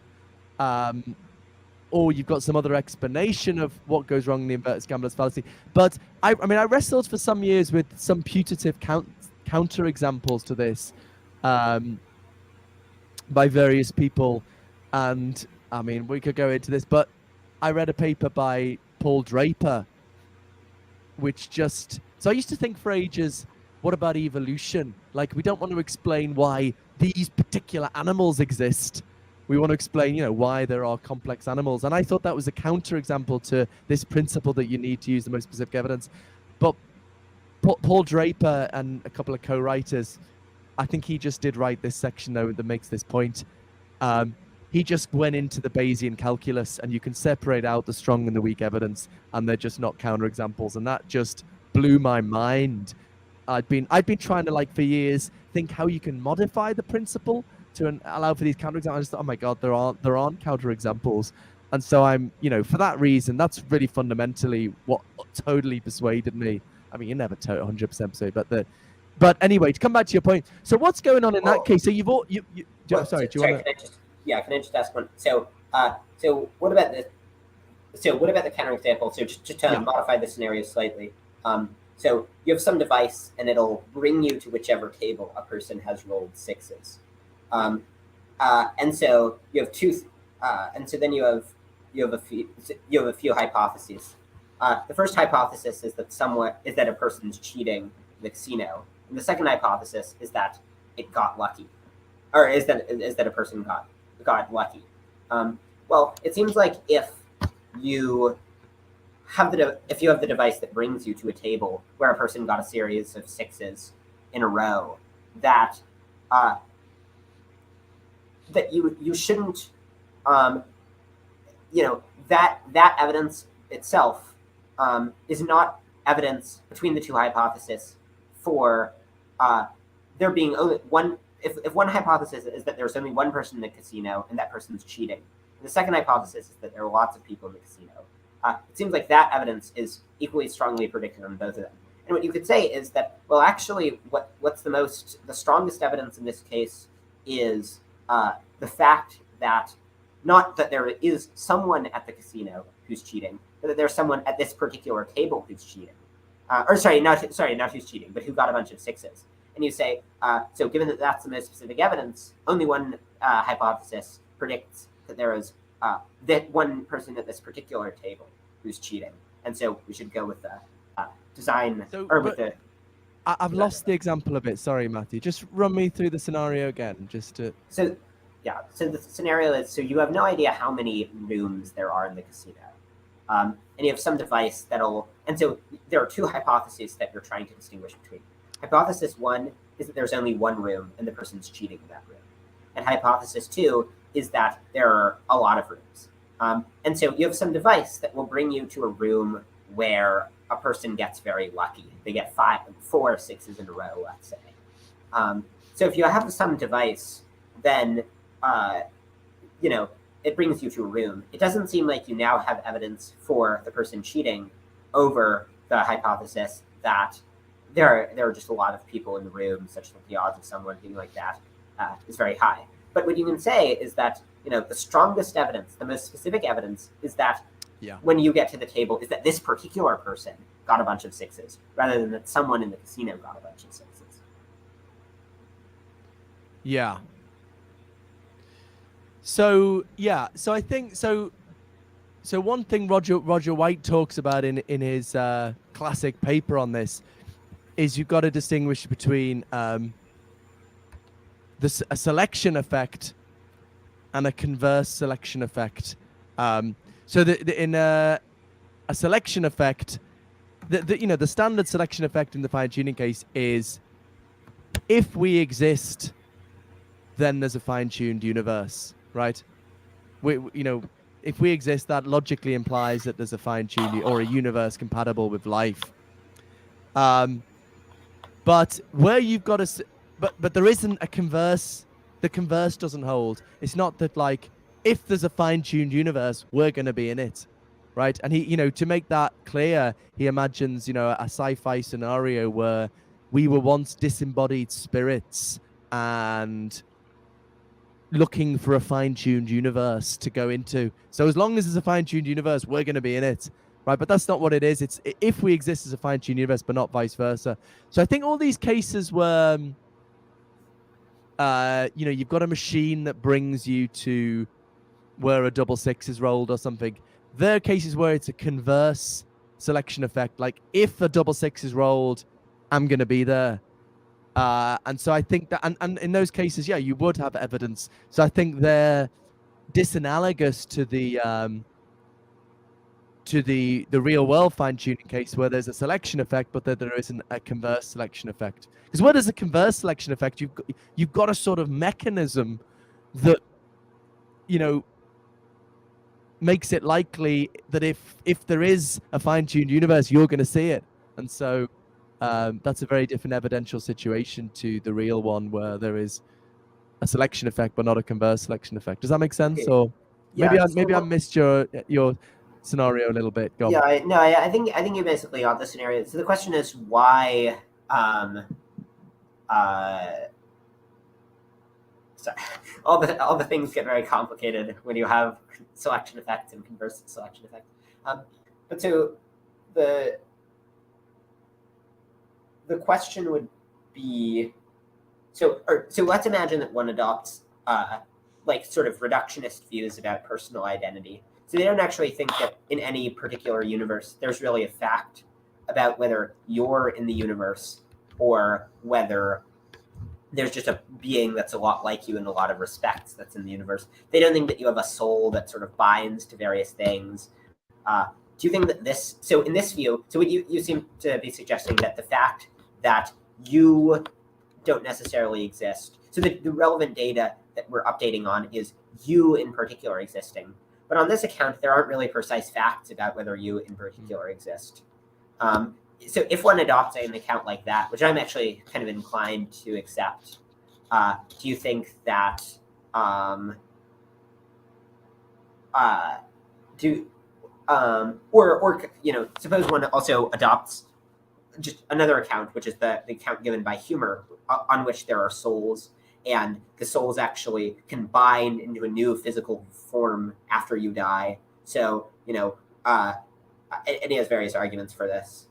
or you've got some other explanation of what goes wrong in the inverted gambler's fallacy. But I mean, I wrestled for some years with some putative counter examples to this, by various people, and I mean, we could go into this, but I read a paper by Paul Draper, which so I used to think for ages, what about evolution? Like, we don't want to explain why these particular animals exist. We want to explain, why there are complex animals. And I thought that was a counterexample to this principle that you need to use the most specific evidence. But Paul Draper and a couple of co-writers, I think he just did write this section, though, that makes this point. He just went into the Bayesian calculus, and you can separate out the strong and the weak evidence, and they're just not counterexamples. And that just blew my mind. I'd been trying to, for years, think how you can modify the principle to allow for these counterexamples. I just thought, oh my God, there aren't counterexamples. And so I'm, for that reason, that's really fundamentally what totally persuaded me. I mean, you're never 100% persuaded, but anyway, to come back to your point. So what's going on in that case? So you've all, sorry, do you want to? Can I just ask one? So what about the counterexample? So just to modify the scenario slightly. So you have some device, and it'll bring you to whichever table a person has rolled sixes. And so you have two, and so then you have a few hypotheses. The first hypothesis is that a person's cheating in the casino, and the second hypothesis is that it got lucky, or is that a person got lucky. Well, it seems like if you have the device that brings you to a table where a person got a series of sixes in a row, that you shouldn't, that evidence itself is not evidence between the two hypotheses for there being only one. If one hypothesis is that there's only one person in the casino and that person's cheating, the second hypothesis is that there are lots of people in the casino. It seems like that evidence is equally strongly predicted on both of them. And what you could say is that, well, actually, what's the strongest evidence in this case is the fact that not that there is someone at the casino who's cheating, but that there's someone at this particular table who's cheating. Not who's cheating, but who got a bunch of sixes. And you say, so given that that's the most specific evidence, only one hypothesis predicts that there is that one person at this particular table who's cheating. And so we should go with the design, I've lost the example a bit. Sorry, Matthew. Just run me through the scenario again, just to... So the scenario is, so you have no idea how many rooms there are in the casino. And you have some device and so there are two hypotheses that you're trying to distinguish between. Hypothesis one is that there's only one room and the person's cheating in that room. And hypothesis two is that there are a lot of rooms. And so you have some device that will bring you to a room where a person gets very lucky. They get 4 sixes in a row, let's say. So if you have some device, then, it brings you to a room. It doesn't seem like you now have evidence for the person cheating over the hypothesis that there are just a lot of people in the room, such that the odds of someone being like that is very high. But what you can say is that, the strongest evidence, the most specific evidence, is that when you get to the table, is that this particular person got a bunch of sixes, rather than that someone in the casino got a bunch of sixes. Yeah. So I think so one thing Roger White talks about in his classic paper on this is you've got to distinguish between a selection effect and a converse selection effect. So in a selection effect, the standard selection effect in the fine-tuning case is if we exist, then there's a fine-tuned universe, right? If we exist, that logically implies that there's a fine-tuned or a universe compatible with life. But But where you've got but there isn't a converse. The converse doesn't hold. It's not that like if there's a fine-tuned universe, we're going to be in it, right? And he, to make that clear, he imagines, a sci-fi scenario where we were once disembodied spirits and looking for a fine-tuned universe to go into. So as long as there's a fine-tuned universe, we're going to be in it, right? But that's not what it is. It's if we exist as a fine-tuned universe, but not vice versa. So I think all these cases where, you've got a machine that brings you to where a 6 is rolled or something. There are cases where it's a converse selection effect. Like if a 6 is rolled, I'm going to be there. And so I think that, and in those cases, yeah, you would have evidence. So I think they're disanalogous to the real world fine-tuning case where there's a selection effect, but there isn't a converse selection effect. Because where there's a converse selection effect, you've got a sort of mechanism that, makes it likely that if there is a fine-tuned universe, you're going to see it. And so that's a very different evidential situation to the real one where there is a selection effect but not a converse selection effect. Does that make sense? Okay. Or maybe I missed your scenario a little bit. Go on. I think you basically got the scenario. So the question is why sorry, all the things get very complicated when you have selection effects and converse selection effects. But so the question would be, so let's imagine that one adopts like sort of reductionist views about personal identity. So they don't actually think that in any particular universe there's really a fact about whether you're in the universe or whether there's just a being that's a lot like you in a lot of respects that's in the universe. They don't think that you have a soul that sort of binds to various things. Do you think that so in this view, so what you seem to be suggesting that the fact that you don't necessarily exist, so the relevant data that we're updating on is you in particular existing. But on this account, there aren't really precise facts about whether you in particular exist. So if one adopts an account like that, which I'm actually kind of inclined to accept, do you think that suppose one also adopts just another account, which is the account given by humor, on which there are souls, and the souls actually can bind into a new physical form after you die. So, and he has various arguments for this.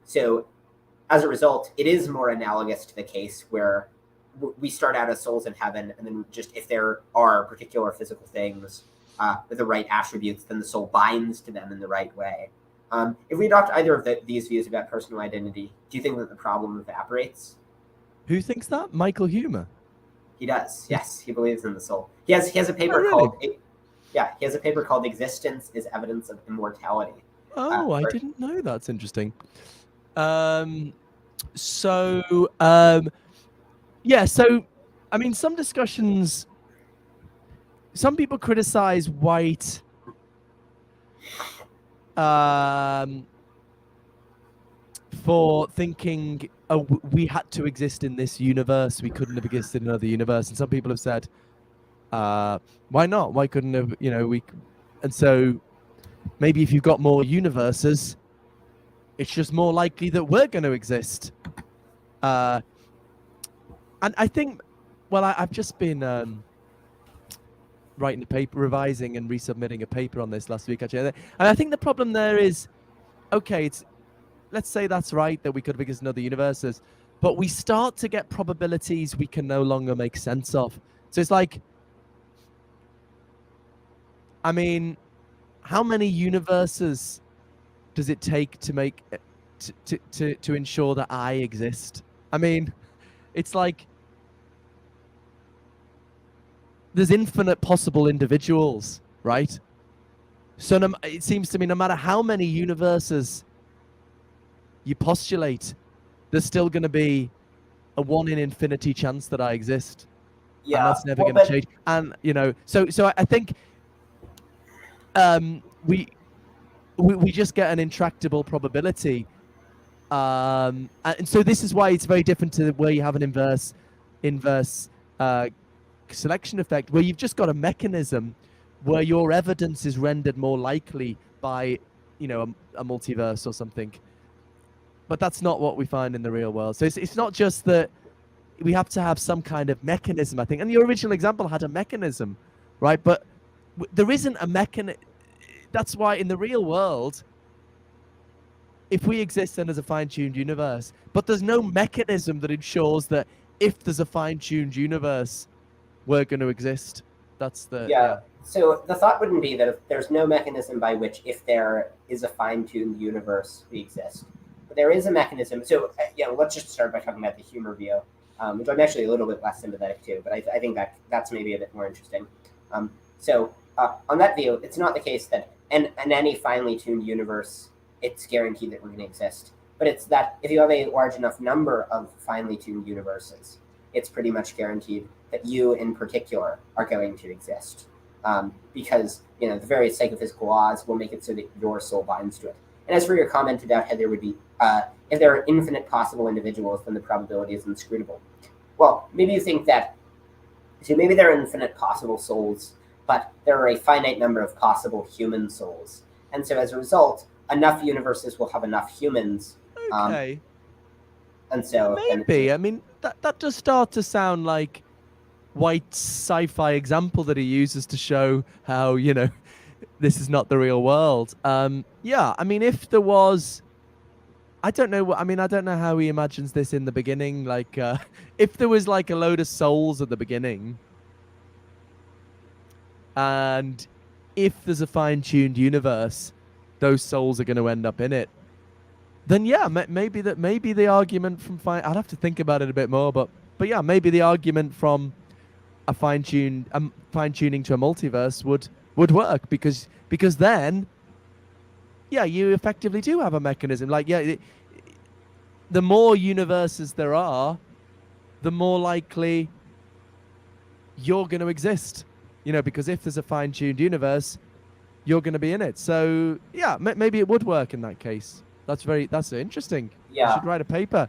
So as a result, it is more analogous to the case where we start out as souls in heaven, and then just if there are particular physical things with the right attributes, then the soul binds to them in the right way. If we adopt either of these views about personal identity, do you think that the problem evaporates? Who thinks that? Michael Humer? He does. Yes, he believes in the soul. He has a paper he has a paper called "Existence is Evidence of Immortality." Oh, I didn't know. That's interesting. So I mean, some discussions. Some people criticize White for thinking, oh, we had to exist in this universe. We couldn't have existed in another universe. And some people have said, why not? Why couldn't have, we... And so maybe if you've got more universes, it's just more likely that we're going to exist. And I think, well, I've just been writing a paper, revising and resubmitting a paper on this last week, actually. And I think the problem there is, okay, let's say that's right, that we could have existed in other universes, but we start to get probabilities we can no longer make sense of. So it's like, I mean, how many universes does it take to make to ensure that I exist? I mean, it's like there's infinite possible individuals, right? So it seems to me no matter how many universes you postulate, there's still going to be a 1 in infinity chance that I exist. Yeah, and that's never going to change. And so I think we just get an intractable probability. And so this is why it's very different to where you have an inverse selection effect, where you've just got a mechanism where your evidence is rendered more likely by, you know, a multiverse or something. But that's not what we find in the real world. So it's not just that we have to have some kind of mechanism, I think. And your original example had a mechanism, right? But there isn't a mechanism. That's why in the real world, if we exist then as a fine-tuned universe, but there's no mechanism that ensures that if there's a fine-tuned universe, we're going to exist. That's the yeah. So the thought wouldn't be that if there's no mechanism by which, if there is a fine-tuned universe, we exist. But there is a mechanism. So let's just start by talking about the humor view, which I'm actually a little bit less sympathetic to, but I think that's maybe a bit more interesting. So on that view, it's not the case that in any finely tuned universe, it's guaranteed that we're going to exist. But it's that if you have a large enough number of finely tuned universes, it's pretty much guaranteed that you in particular are going to exist. Because the various psychophysical laws will make it so that your soul binds to it. And as for your comment about how there would be, if there are infinite possible individuals, then the probability is inscrutable. Well, maybe you think that, so maybe there are infinite possible souls, but there are a finite number of possible human souls. And so as a result, enough universes will have enough humans. Okay. And so maybe. I mean, that does start to sound like White's sci-fi example that he uses to show how, this is not the real world. Yeah, I mean, if there was, I don't know how he imagines this in the beginning. Like, if there was like a load of souls at the beginning, and if there's a fine-tuned universe, those souls are going to end up in it. Then yeah, maybe the argument from I'd have to think about it a bit more, but yeah, maybe the argument from a fine-tuning to a multiverse would work because then, yeah, you effectively do have a mechanism. Like, yeah, the more universes there are, the more likely you're going to exist. Because if there's a fine-tuned universe, you're going to be in it. So yeah, maybe it would work in that case. That's interesting. Yeah. You should write a paper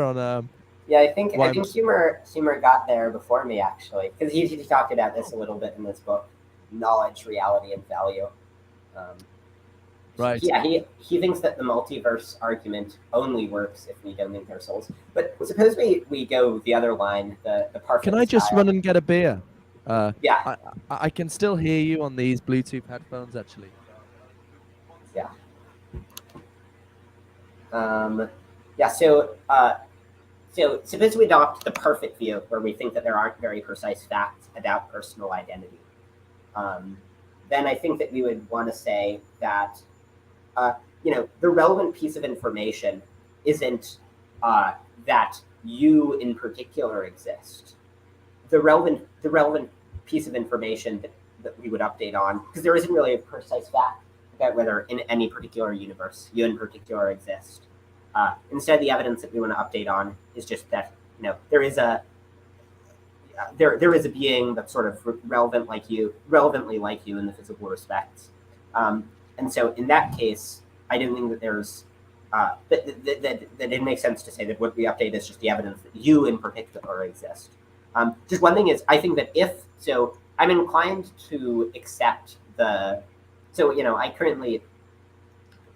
on. Yeah, I think humor got there before me, actually, because he talked about this a little bit in this book, Knowledge, Reality, and Value. Right. Yeah, he thinks that the multiverse argument only works if we don't think they're souls. But suppose we go the other line, the perfect. Can I just run and get a beer? Yeah. I can still hear you on these Bluetooth headphones, actually. Yeah. Yeah. So suppose we adopt the perfect view, where we think that there aren't very precise facts about personal identity. Then I think that we would want to say that, the relevant piece of information isn't that you in particular exist. The relevant piece of information that we would update on, because there isn't really a precise fact about whether in any particular universe you in particular exist. Instead, the evidence that we want to update on is just that there is a being that's sort of relevantly like you in the physical respects. And so in that case, I don't think that there's that it makes sense to say that what we update is just the evidence that you in particular exist. Just one thing is, I think that I'm inclined to accept I currently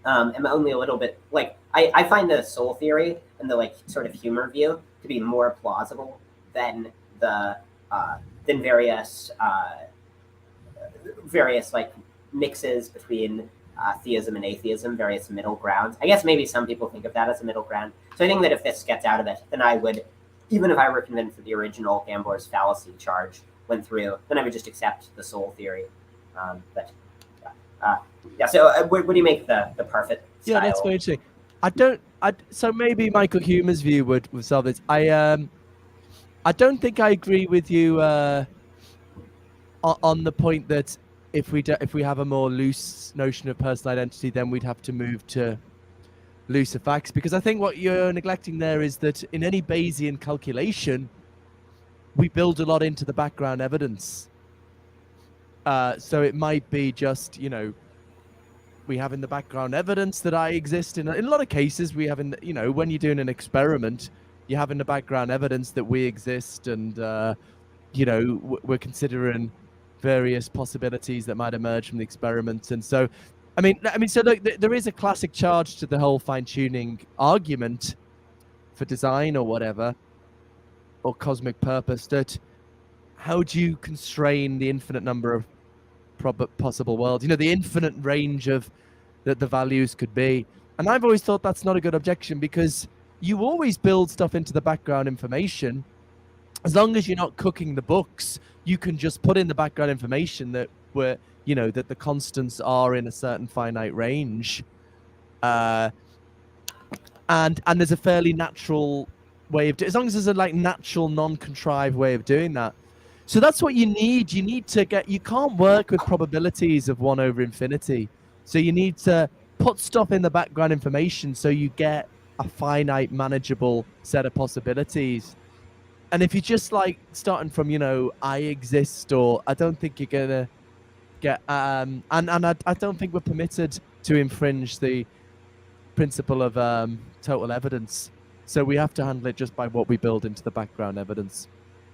am only a little bit I find the soul theory and the sort of humor view to be more plausible than the various mixes between theism and atheism, various middle grounds. I guess maybe some people think of that as a middle ground. So I think that if this gets out of it, then I would, even if I were convinced that the original gambler's fallacy charge went through, then I would just accept the soul theory. So what do you make the perfect style? Yeah, that's very interesting. So maybe Michael Humer's view would solve this. I don't think I agree with you on the point that if we have a more loose notion of personal identity, then we'd have to move to looser facts. Because I think what you're neglecting there is that in any Bayesian calculation, we build a lot into the background evidence. So it might be just we have in the background evidence that I exist. In a lot of cases, we have when you're doing an experiment, you have in the background evidence that we exist, and we're considering various possibilities that might emerge from the experiment. And so, so look, there is a classic charge to the whole fine-tuning argument for design or whatever, or cosmic purpose, that how do you constrain the infinite number of possible worlds, the infinite range of that the values could be. And I've always thought that's not a good objection, because you always build stuff into the background information. As long as you're not cooking the books, you can just put in the background information that that the constants are in a certain finite range, and there's a fairly natural way of as long as there's a natural, non-contrived way of doing that. So that's what you need. You need to you can't work with probabilities of 1 over infinity. So you need to put stuff in the background information so you get a finite, manageable set of possibilities. And if you're just starting from, I exist, or I don't think you're going to get, and I don't think we're permitted to infringe the principle of total evidence. So we have to handle it just by what we build into the background evidence.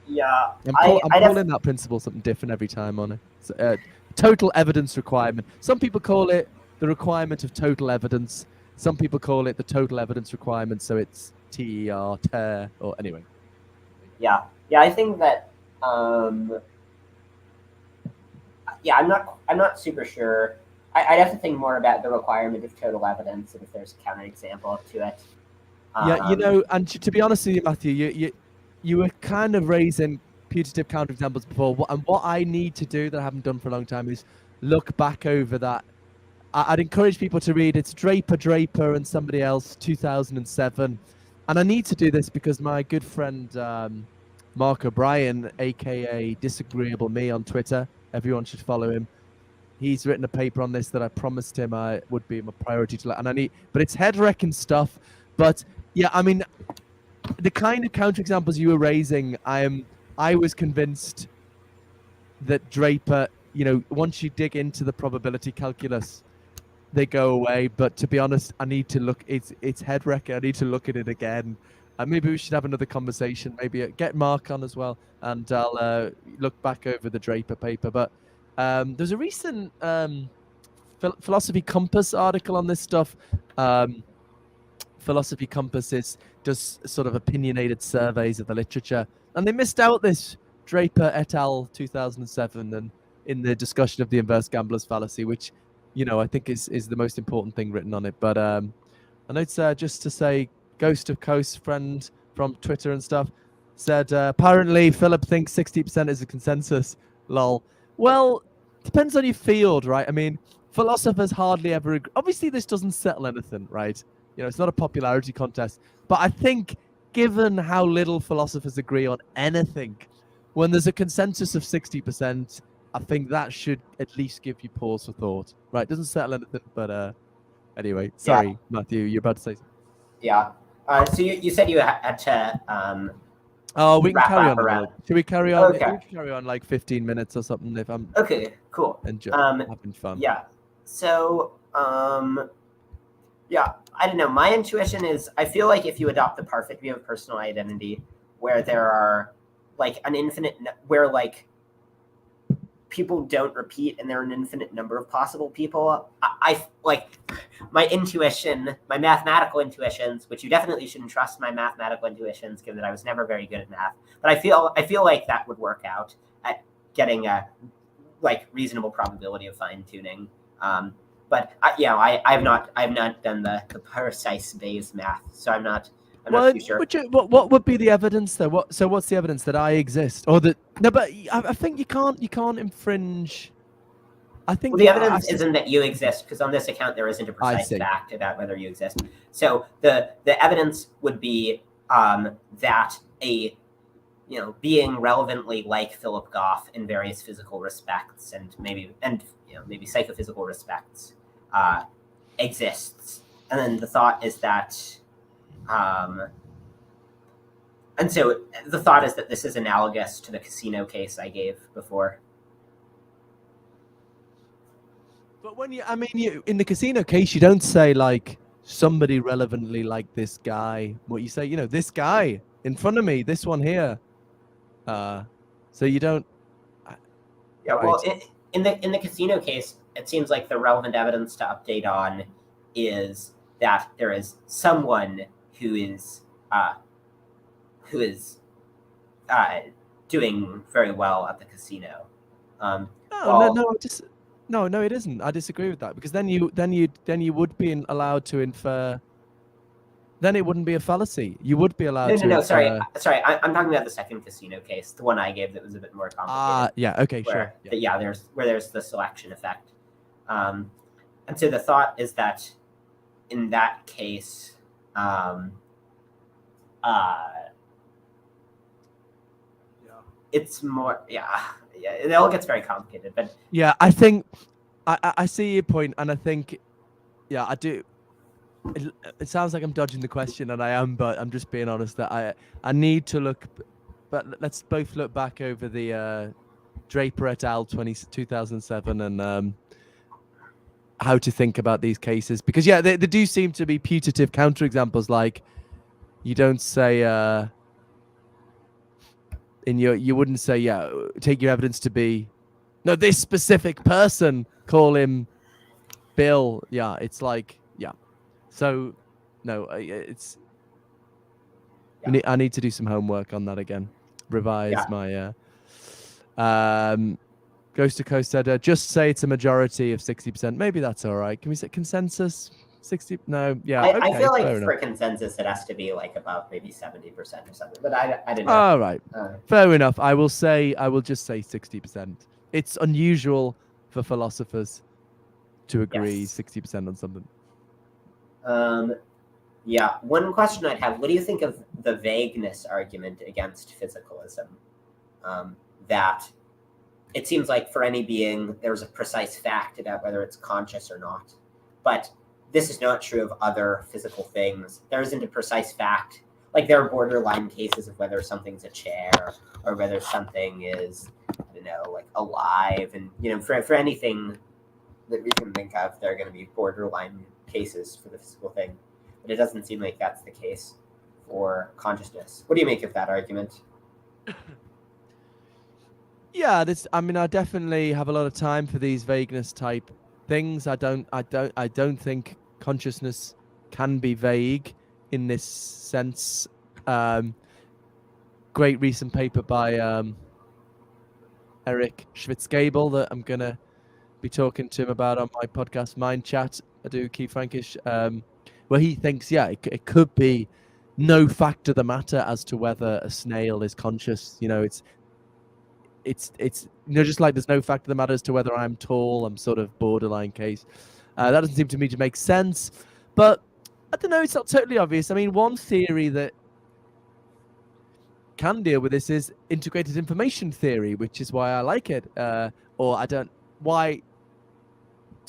Yeah, I'm calling that principle something different every time on it. So, total evidence requirement. Some people call it the requirement of total evidence. Some people call it the total evidence requirement. So it's TER, TER, or anyway. Yeah, I think that. Yeah, I'm not super sure. I'd have to think more about the requirement of total evidence and if there's a counterexample to it. Yeah, and to be honest with you, Matthew, you were kind of raising putative counterexamples before, and what I need to do that I haven't done for a long time is look back over that. I'd encourage people to read, it's Draper and somebody else, 2007. And I need to do this because my good friend Mark O'Brien, aka Disagreeable Me on Twitter, everyone should follow him. He's written a paper on this that I promised him I would be my priority to, and but it's head wrecking stuff. But yeah, the kind of counterexamples you were raising, I was convinced that Draper, once you dig into the probability calculus, they go away. But to be honest, I need to look. It's head wrecking. I need to look at it again. Maybe we should have another conversation. Maybe get Mark on as well, and I'll look back over the Draper paper. But there's a recent Philosophy Compass article on this stuff. Philosophy Compass does sort of opinionated surveys of the literature, and they missed out this Draper et al. 2007 and in the discussion of the inverse gambler's fallacy, which I think is the most important thing written on it. But I know it's just to say, Ghost of Coast friend from Twitter and stuff said apparently Philip thinks 60% is a consensus. Lol. Well, depends on your field, right? I mean, philosophers hardly ever agree. Obviously, this doesn't settle anything, right? It's not a popularity contest. But I think, given how little philosophers agree on anything, when there's a consensus of 60%, I think that should at least give you pause for thought, right? It doesn't settle anything, but anyway, sorry, yeah. Matthew, you're about to say something. Yeah. So you said you had to. We can carry on. Around. Should we carry on? Okay. We can carry on like 15 minutes or something if I'm. Okay. Cool. Having fun. Yeah. So yeah, I don't know. My intuition is I feel like if you adopt the perfect view of personal identity, where there are an infinite, where people don't repeat and there are an infinite number of possible people, I my intuition, my mathematical intuitions, which you definitely shouldn't trust my mathematical intuitions, given that I was never very good at math. But I feel like that would work out at getting a reasonable probability of fine tuning. But I've not done the precise Bayes math, so I'm not too sure. What would be the evidence though? So what's the evidence that I exist, or that? No, but I think you can't infringe. I think the evidence isn't that you exist, because on this account there isn't a precise fact about whether you exist. So the evidence would be that a being relevantly like Philip Goff in various physical respects and maybe psychophysical respects exists. And then the thought is that and so the thought is that this is analogous to the casino case I gave before. But when you in the casino case, you don't say like somebody relevantly like this guy. What you say, this guy in front of me, this one here. So you don't. Yeah, Right. well, in the casino case, it seems like the relevant evidence to update on is that there is someone who is uh, who is doing very well at the casino. No, it isn't. I disagree with that because then you would be allowed to infer. Then it wouldn't be a fallacy. You would be allowed to No. Sorry, infer. I'm talking about the second casino case, the one I gave that was a bit more complicated. Yeah. Okay. Where, Sure. yeah, there's the selection effect, and so the thought is that in that case, it's more, it all gets very complicated. But yeah, I think I see your point, and I think, yeah, I do. It sounds like I'm dodging the question, and I am, but I'm just being honest that I need to look. But let's both look back over the Draper et al. 2007 and how to think about these cases, because there do seem to be putative counterexamples, like you don't say you wouldn't say take your evidence to be no this specific person, call him Bill. Yeah, it's like so no, it's I need to do some homework on that again, revise my Ghost to Coast said, just say it's a majority of 60%. Maybe that's all right. Can we say consensus? 60? No, yeah. I feel like for consensus, it has to be like about maybe 70% or something. But I didn't know. All right. Fair enough. I will just say 60%. It's unusual for philosophers to agree 60% on something. Yeah. One question I'd have: what do you think of the vagueness argument against physicalism? That it seems like for any being, there's a precise fact about whether it's conscious or not. But this is not true of other physical things. There isn't a precise fact. Like there are borderline cases of whether something's a chair or whether something is, I don't know, like alive. And, for anything that we can think of, there are going to be borderline cases for the physical thing. But it doesn't seem like that's the case for consciousness. What do you make of that argument? Yeah, I definitely have a lot of time for these vagueness type things. I don't think consciousness can be vague in this sense. Great recent paper by Eric Schwitzgabel that I'm gonna be talking to him about on my podcast Mind Chat. I do Keith Frankish, where he thinks it could be no fact of the matter as to whether a snail is conscious. It's just like there's no fact of the matter as to whether I'm tall. I'm sort of borderline case. That doesn't seem to me to make sense, but I don't know. It's not totally obvious. I mean, one theory that can deal with this is integrated information theory, which is why I like it. To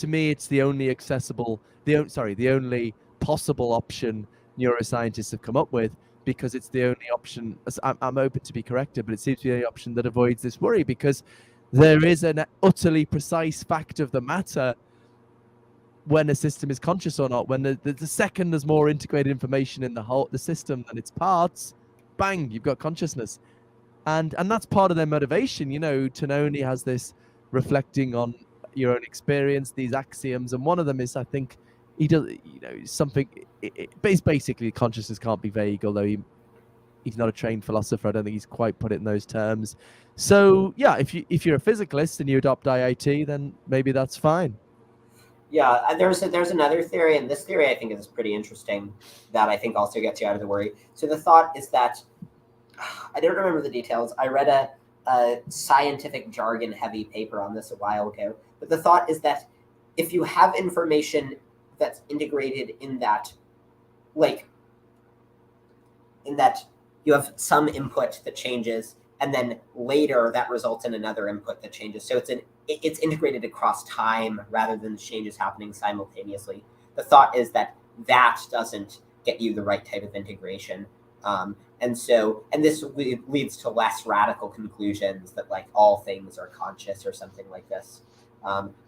me, it's the only the only possible option neuroscientists have come up with, because it's the only option. I'm open to be corrected, but it seems to be the only option that avoids this worry, because there is an utterly precise fact of the matter when a system is conscious or not. When the second there's more integrated information in the system than its parts, bang, you've got consciousness. And that's part of their motivation. Tononi has this reflecting on your own experience, these axioms, and one of them is, I think, he does, something. Basically, consciousness can't be vague, although he's not a trained philosopher. I don't think he's quite put it in those terms. So yeah, if you're a physicalist and you adopt IIT, then maybe that's fine. Yeah, there's another theory, and this theory I think is pretty interesting, that I think also gets you out of the worry. So the thought is that, I don't remember the details. I read a scientific jargon heavy paper on this a while ago, but the thought is that if you have information that's integrated in that you have some input that changes, and then later that results in another input that changes. So it's integrated across time rather than changes happening simultaneously. The thought is that doesn't get you the right type of integration. And And this leads to less radical conclusions that like all things are conscious or something like this.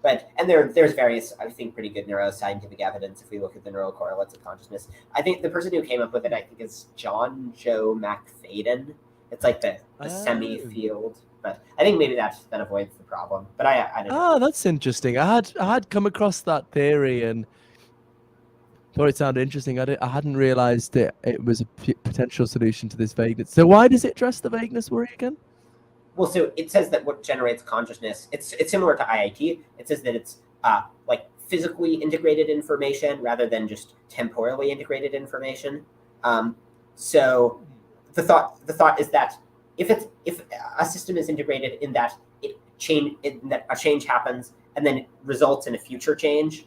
There's various, I think, pretty good neuroscientific evidence if we look at the neural correlates of consciousness. I think the person who came up with it, I think, is John Joe McFadden. It's like the semi-field, but I think maybe that avoids the problem. But I don't know. Oh, that's interesting. I had come across that theory and thought it sounded interesting. I hadn't realized that it was a potential solution to this vagueness. So why does it address the vagueness worry again? Well, so it says that what generates consciousness, it's similar to IIT. It says that it's like physically integrated information rather than just temporally integrated information. So the thought is that if a system is integrated in that that a change happens and then it results in a future change,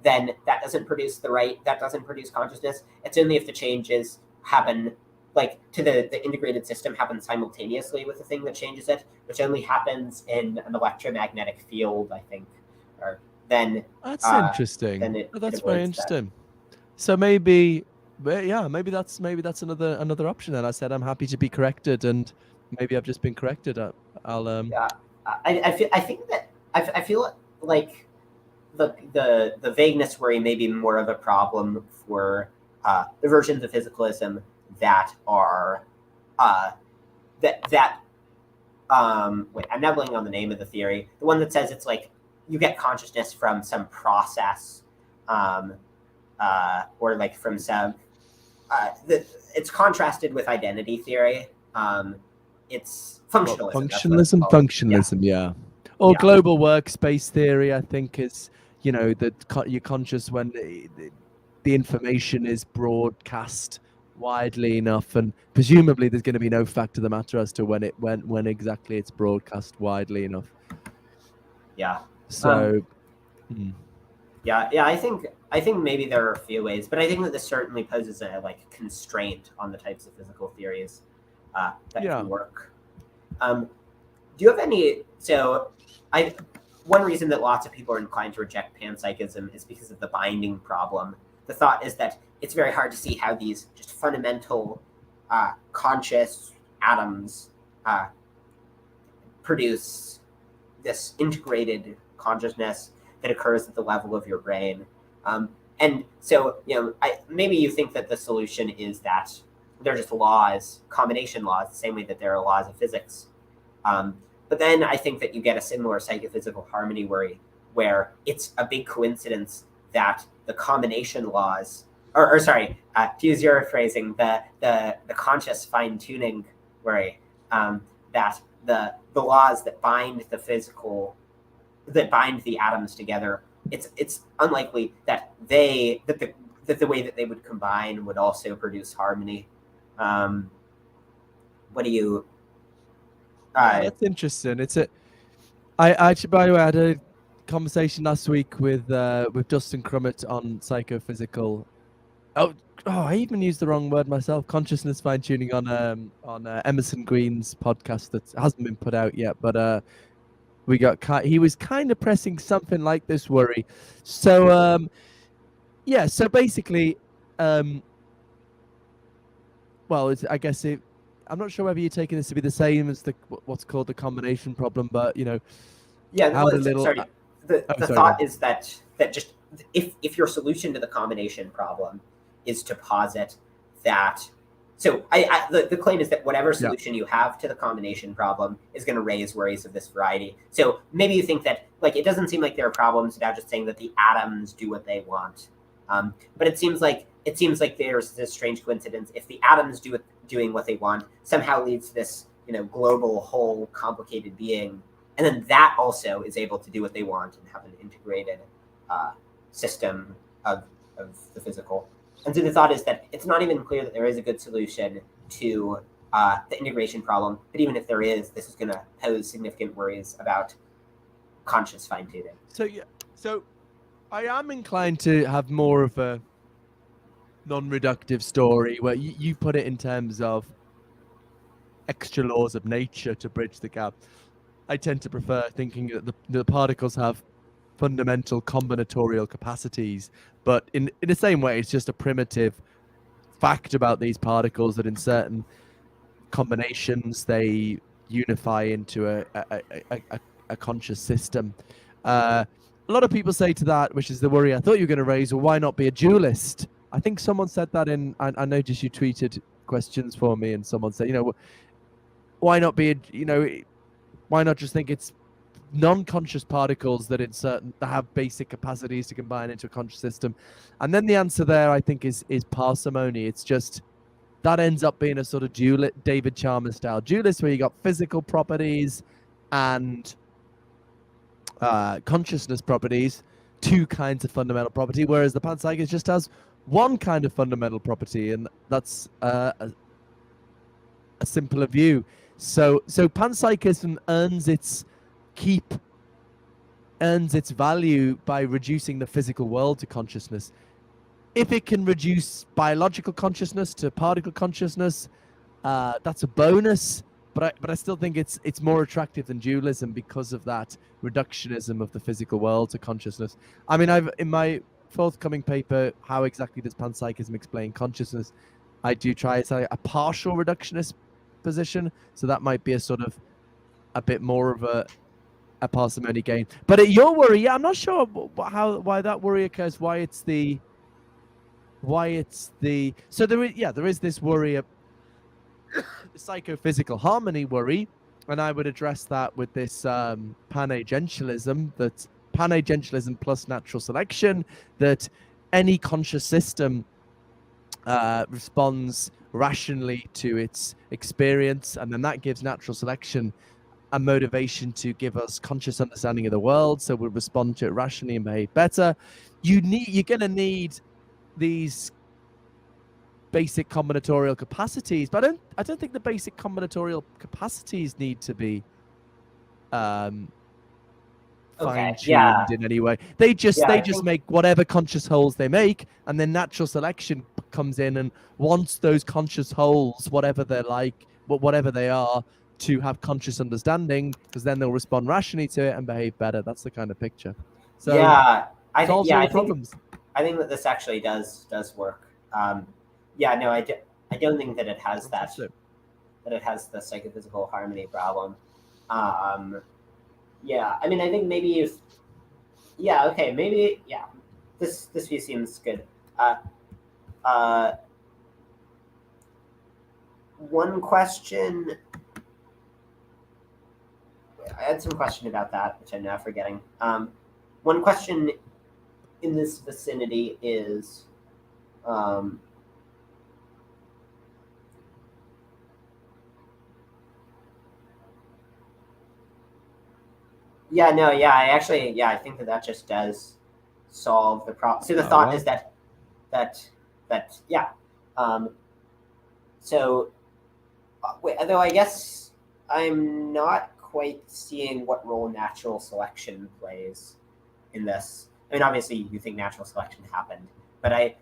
then that doesn't produce consciousness. It's only if the changes happen like to the integrated system happens simultaneously with the thing that changes it, which only happens in an electromagnetic field, I think. Or then that's interesting. Then that's very interesting. That. So maybe that's another option. And I said I'm happy to be corrected, and maybe I've just been corrected. Yeah, I feel like the vagueness worry may be more of a problem for the versions of physicalism that are wait, I'm now blanking on the name of the theory. The one that says it's like you get consciousness from some process, or like from some. It's contrasted with identity theory. It's functionalism. Functionalism, yeah. Or global workspace theory, I think, is that you're conscious when the information is broadcast widely enough, and presumably there's going to be no fact of the matter as to when exactly it's broadcast widely enough. Yeah. So. I think maybe there are a few ways, but I think that this certainly poses a like constraint on the types of physical theories that can work. Do you have any? So, one reason that lots of people are inclined to reject panpsychism is because of the binding problem. The thought is that it's very hard to see how these just fundamental conscious atoms produce this integrated consciousness that occurs at the level of your brain. And so, maybe you think that the solution is that they're just laws, combination laws, the same way that there are laws of physics. But then I think that you get a similar psychophysical harmony worry, where it's a big coincidence that the combination laws, to use your phrasing, the conscious fine-tuning worry, that the laws that bind the physical, that bind the atoms together, it's unlikely that the way that they would combine would also produce harmony. What do you? That's interesting. I actually, by the way, I had a conversation last week with Dustin Crummett on Psychophysical. Oh, I even used the wrong word myself. Consciousness fine tuning on Emerson Green's podcast that hasn't been put out yet, but he was kind of pressing something like this worry. So so basically, I guess I'm not sure whether you're taking this to be the same as what's called the combination problem, but the thought is that just if your solution to the combination problem is to posit that. So the claim is that whatever solution you have to the combination problem is going to raise worries of this variety. So maybe you think that like it doesn't seem like there are problems without just saying that the atoms do what they want. But it seems like there's this strange coincidence. If the atoms doing what they want somehow leads to this global whole complicated being, and then that also is able to do what they want and have an integrated system of the physical. And so the thought is that it's not even clear that there is a good solution to the integration problem. But even if there is, this is going to pose significant worries about conscious fine-tuning. So I am inclined to have more of a non-reductive story where you put it in terms of extra laws of nature to bridge the gap. I tend to prefer thinking that the particles have fundamental combinatorial capacities, but in the same way, it's just a primitive fact about these particles that in certain combinations they unify into a conscious system. A lot of people say to that, which is the worry I thought you were going to raise, well, why not be a dualist? I think someone said that I noticed you tweeted questions for me, and someone said, why not be why not just think it's non-conscious particles that have basic capacities to combine into a conscious system? And then the answer there, I think, is parsimony. It's just that ends up being a sort of David Chalmers style dualist, where you got physical properties and consciousness properties, two kinds of fundamental property, whereas the panpsychism just has one kind of fundamental property, and that's a simpler view. So panpsychism earns its value by reducing the physical world to consciousness. If it can reduce biological consciousness to particle consciousness, that's a bonus. But I still think it's more attractive than dualism because of that reductionism of the physical world to consciousness. I mean, in my forthcoming paper, How Exactly Does Panpsychism Explain Consciousness, I do try a partial reductionist position. So that might be a bit more of a parsimony game. But your worry, yeah, I'm not sure why that worry occurs. Why it's the so there is this worry of psychophysical harmony worry, and I would address that with this panagentialism, that panagentialism plus natural selection, that any conscious system responds rationally to its experience, and then that gives natural selection a motivation to give us conscious understanding of the world, so we'll respond to it rationally and behave better. You're going to need these basic combinatorial capacities, but I don't think the basic combinatorial capacities need to be fine-tuned in any way. They just make whatever conscious wholes they make, and then natural selection comes in and wants those conscious wholes, whatever they're like, whatever they are, to have conscious understanding, because then they'll respond rationally to it and behave better. That's the kind of picture. So I think that this actually does work. I don't think that it has that it has the psychophysical harmony problem. I mean, I think maybe this view seems good. One question, I had some question about that, which I'm now forgetting. One question in this vicinity is, I think that just does solve the problem. So the thought is that though I guess I'm not quite seeing what role natural selection plays in this. I mean, obviously you think natural selection happened, but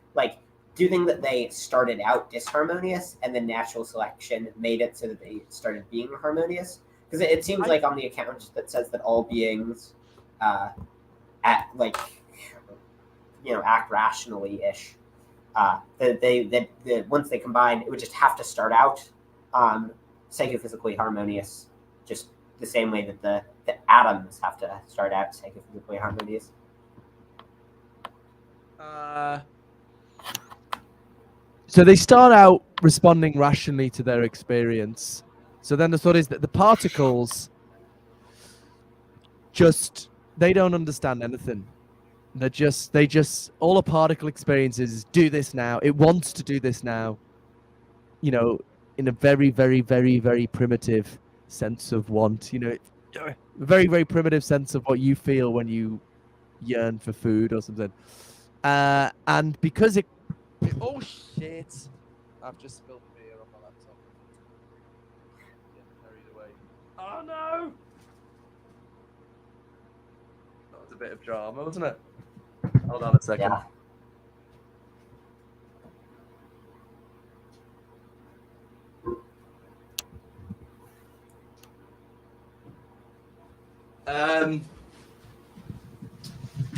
do you think that they started out disharmonious and then natural selection made it so that they started being harmonious? Because it seems like on the account that says that all beings act rationally-ish, that once they combine, it would just have to start out psychophysically harmonious, just the same way that the atoms have to start out psychophysically harmonious. So they start out responding rationally to their experience. So then the thought is that the particles they don't understand anything. They just all a particle experiences is do this now. It wants to do this now. In a very, very, very, very primitive sense of want. A very, very primitive sense of what you feel when you yearn for food or something. And because it... Oh, shit. I've just spilled beer on my laptop. Getting carried away. Oh, no! That was a bit of drama, wasn't it? Hold on a second. Yeah.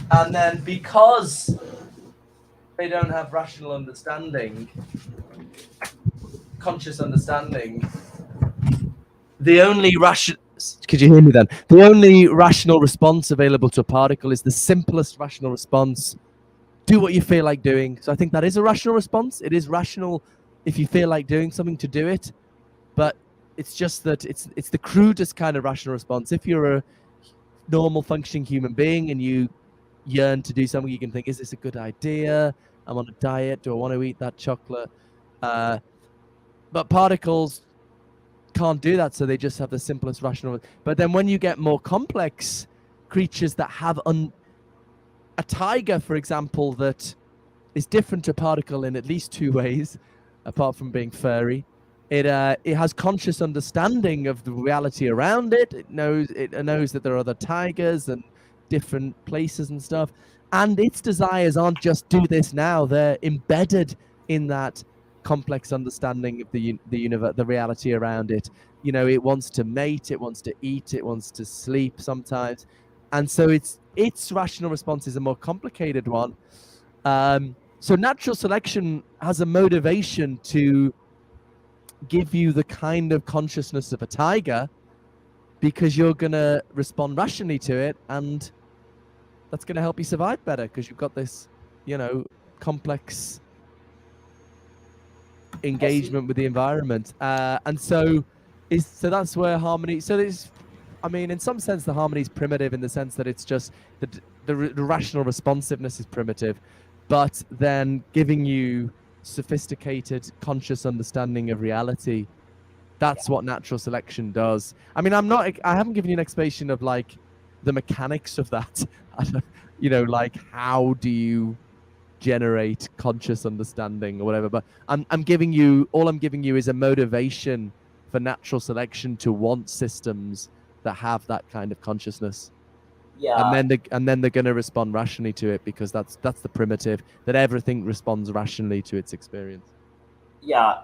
And then because they don't have rational understanding, conscious understanding, the only could you hear me then? The only rational response available to a particle is the simplest rational response. Do what you feel like doing. So I think that is a rational response. It is rational if you feel like doing something to do it, but it's just that it's the crudest kind of rational response. If you're a normal functioning human being and you yearn to do something, you can think, is this a good idea? I'm on a diet. Do I want to eat that chocolate? But particles can't do that, so they just have the simplest rational. But then when you get more complex creatures that have a tiger, for example, that is different to a particle in at least two ways, apart from being furry. It has conscious understanding of the reality around it. It knows that there are other tigers and different places and stuff. And its desires aren't just do this now. They're embedded in that complex understanding of the universe, the reality around it. You know, it wants to mate, it wants to eat, it wants to sleep sometimes. And so its rational response is a more complicated one. So natural selection has a motivation to give you the kind of consciousness of a tiger because you're going to respond rationally to it, and that's going to help you survive better because you've got this, you know, complex engagement with the environment. And so that's where harmony, so there's, I mean, in some sense the harmony is primitive in the sense that it's just the rational responsiveness is primitive, but then giving you sophisticated conscious understanding of reality, that's what natural selection does. I mean, I haven't given you an explanation of like the mechanics of that. You know, like how do you generate conscious understanding or whatever, but I'm giving you is a motivation for natural selection to want systems that have that kind of consciousness. Yeah. And then they're going to respond rationally to it because that's the primitive, that everything responds rationally to its experience. Yeah.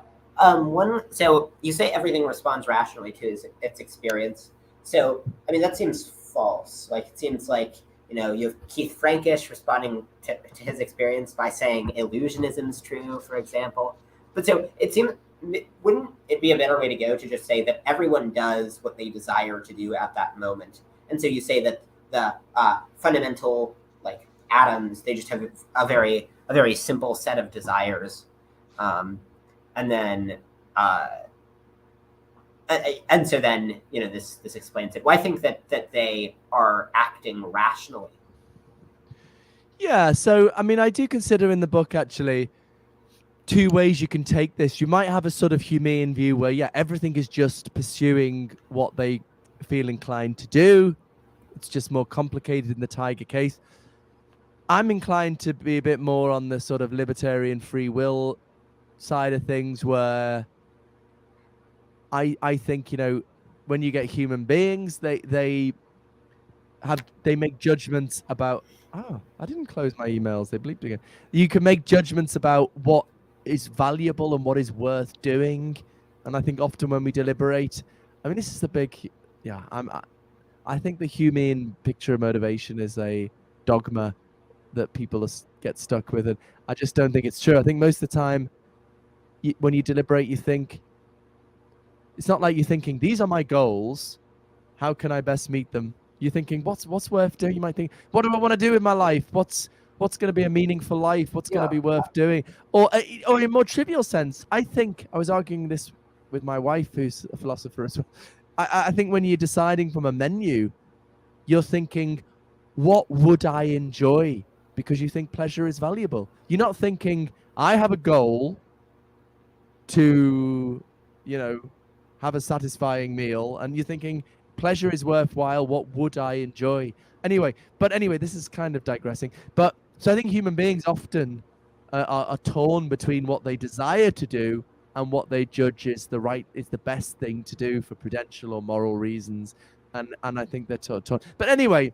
So you say everything responds rationally to its experience. So, I mean, that seems false. Like, it seems like, you know, you have Keith Frankish responding to his experience by saying illusionism is true, for example. But so it seems, wouldn't it be a better way to go to just say that everyone does what they desire to do at that moment? And so you say that the fundamental, like, atoms, they just have a very simple set of desires. And then, and so then, you know, this explains it. Well, I think that they are acting rationally. Yeah, so, I mean, I do consider in the book, actually, two ways you can take this. You might have a sort of Humean view where, yeah, everything is just pursuing what they feel inclined to do. It's just more complicated in the tiger case. I'm inclined to be a bit more on the sort of libertarian free will side of things, where I think, you know, when you get human beings, they make judgments about, I didn't close my emails, they bleeped again. You can make judgments about what is valuable and what is worth doing, and I think often when we deliberate, I mean, this is the big, yeah, I think the Humean picture of motivation is a dogma that people get stuck with, and I just don't think it's true. I think most of the time, when you deliberate, you think, it's not like you're thinking, these are my goals, how can I best meet them? You're thinking, what's worth doing? You might think, what do I want to do with my life? What's going to be a meaningful life? What's going to be worth doing? Or in a more trivial sense, I think, I was arguing this with my wife, who's a philosopher as well. I think when you're deciding from a menu, you're thinking, what would I enjoy? Because you think pleasure is valuable. You're not thinking, I have a goal to, you know, have a satisfying meal, and you're thinking pleasure is worthwhile, what would I enjoy? Anyway, this is kind of digressing. But so I think human beings often are torn between what they desire to do and what they judge is the best thing to do for prudential or moral reasons, and I think they're torn. But anyway,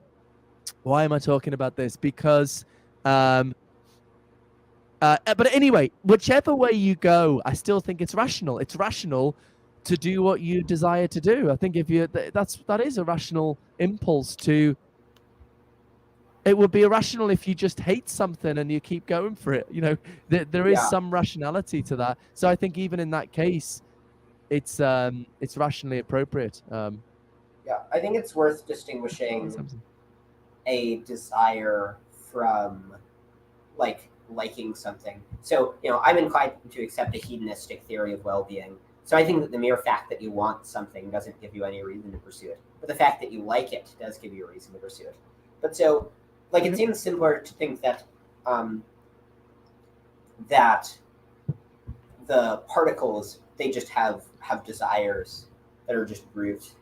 why am I talking about this? Because but anyway, whichever way you go, I still think it's rational. It's rational to do what you desire to do. I think if you that is a rational impulse to it would be irrational if you just hate something and you keep going for it. You know, there is some rationality to that. So I think even in that case, it's rationally appropriate. Yeah, I think it's worth distinguishing a desire from like liking something. So, I'm inclined to accept a hedonistic theory of well-being. So I think that the mere fact that you want something doesn't give you any reason to pursue it. But the fact that you like it does give you a reason to pursue it. But so, like, it seems simpler to think that that the particles, they just have desires that are just grouped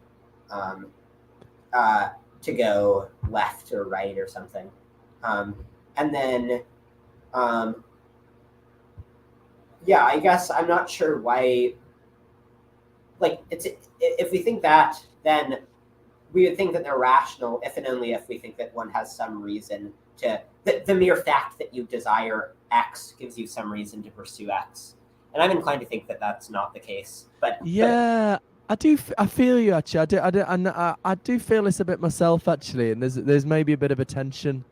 to go left or right or something. And then, I guess I'm not sure why, like, if we think that, then we would think that they're rational if and only if we think that one has some reason to, the mere fact that you desire X gives you some reason to pursue X. And I'm inclined to think that that's not the case. But yeah, I feel you actually. I do feel this a bit myself actually, and there's maybe a bit of a tension.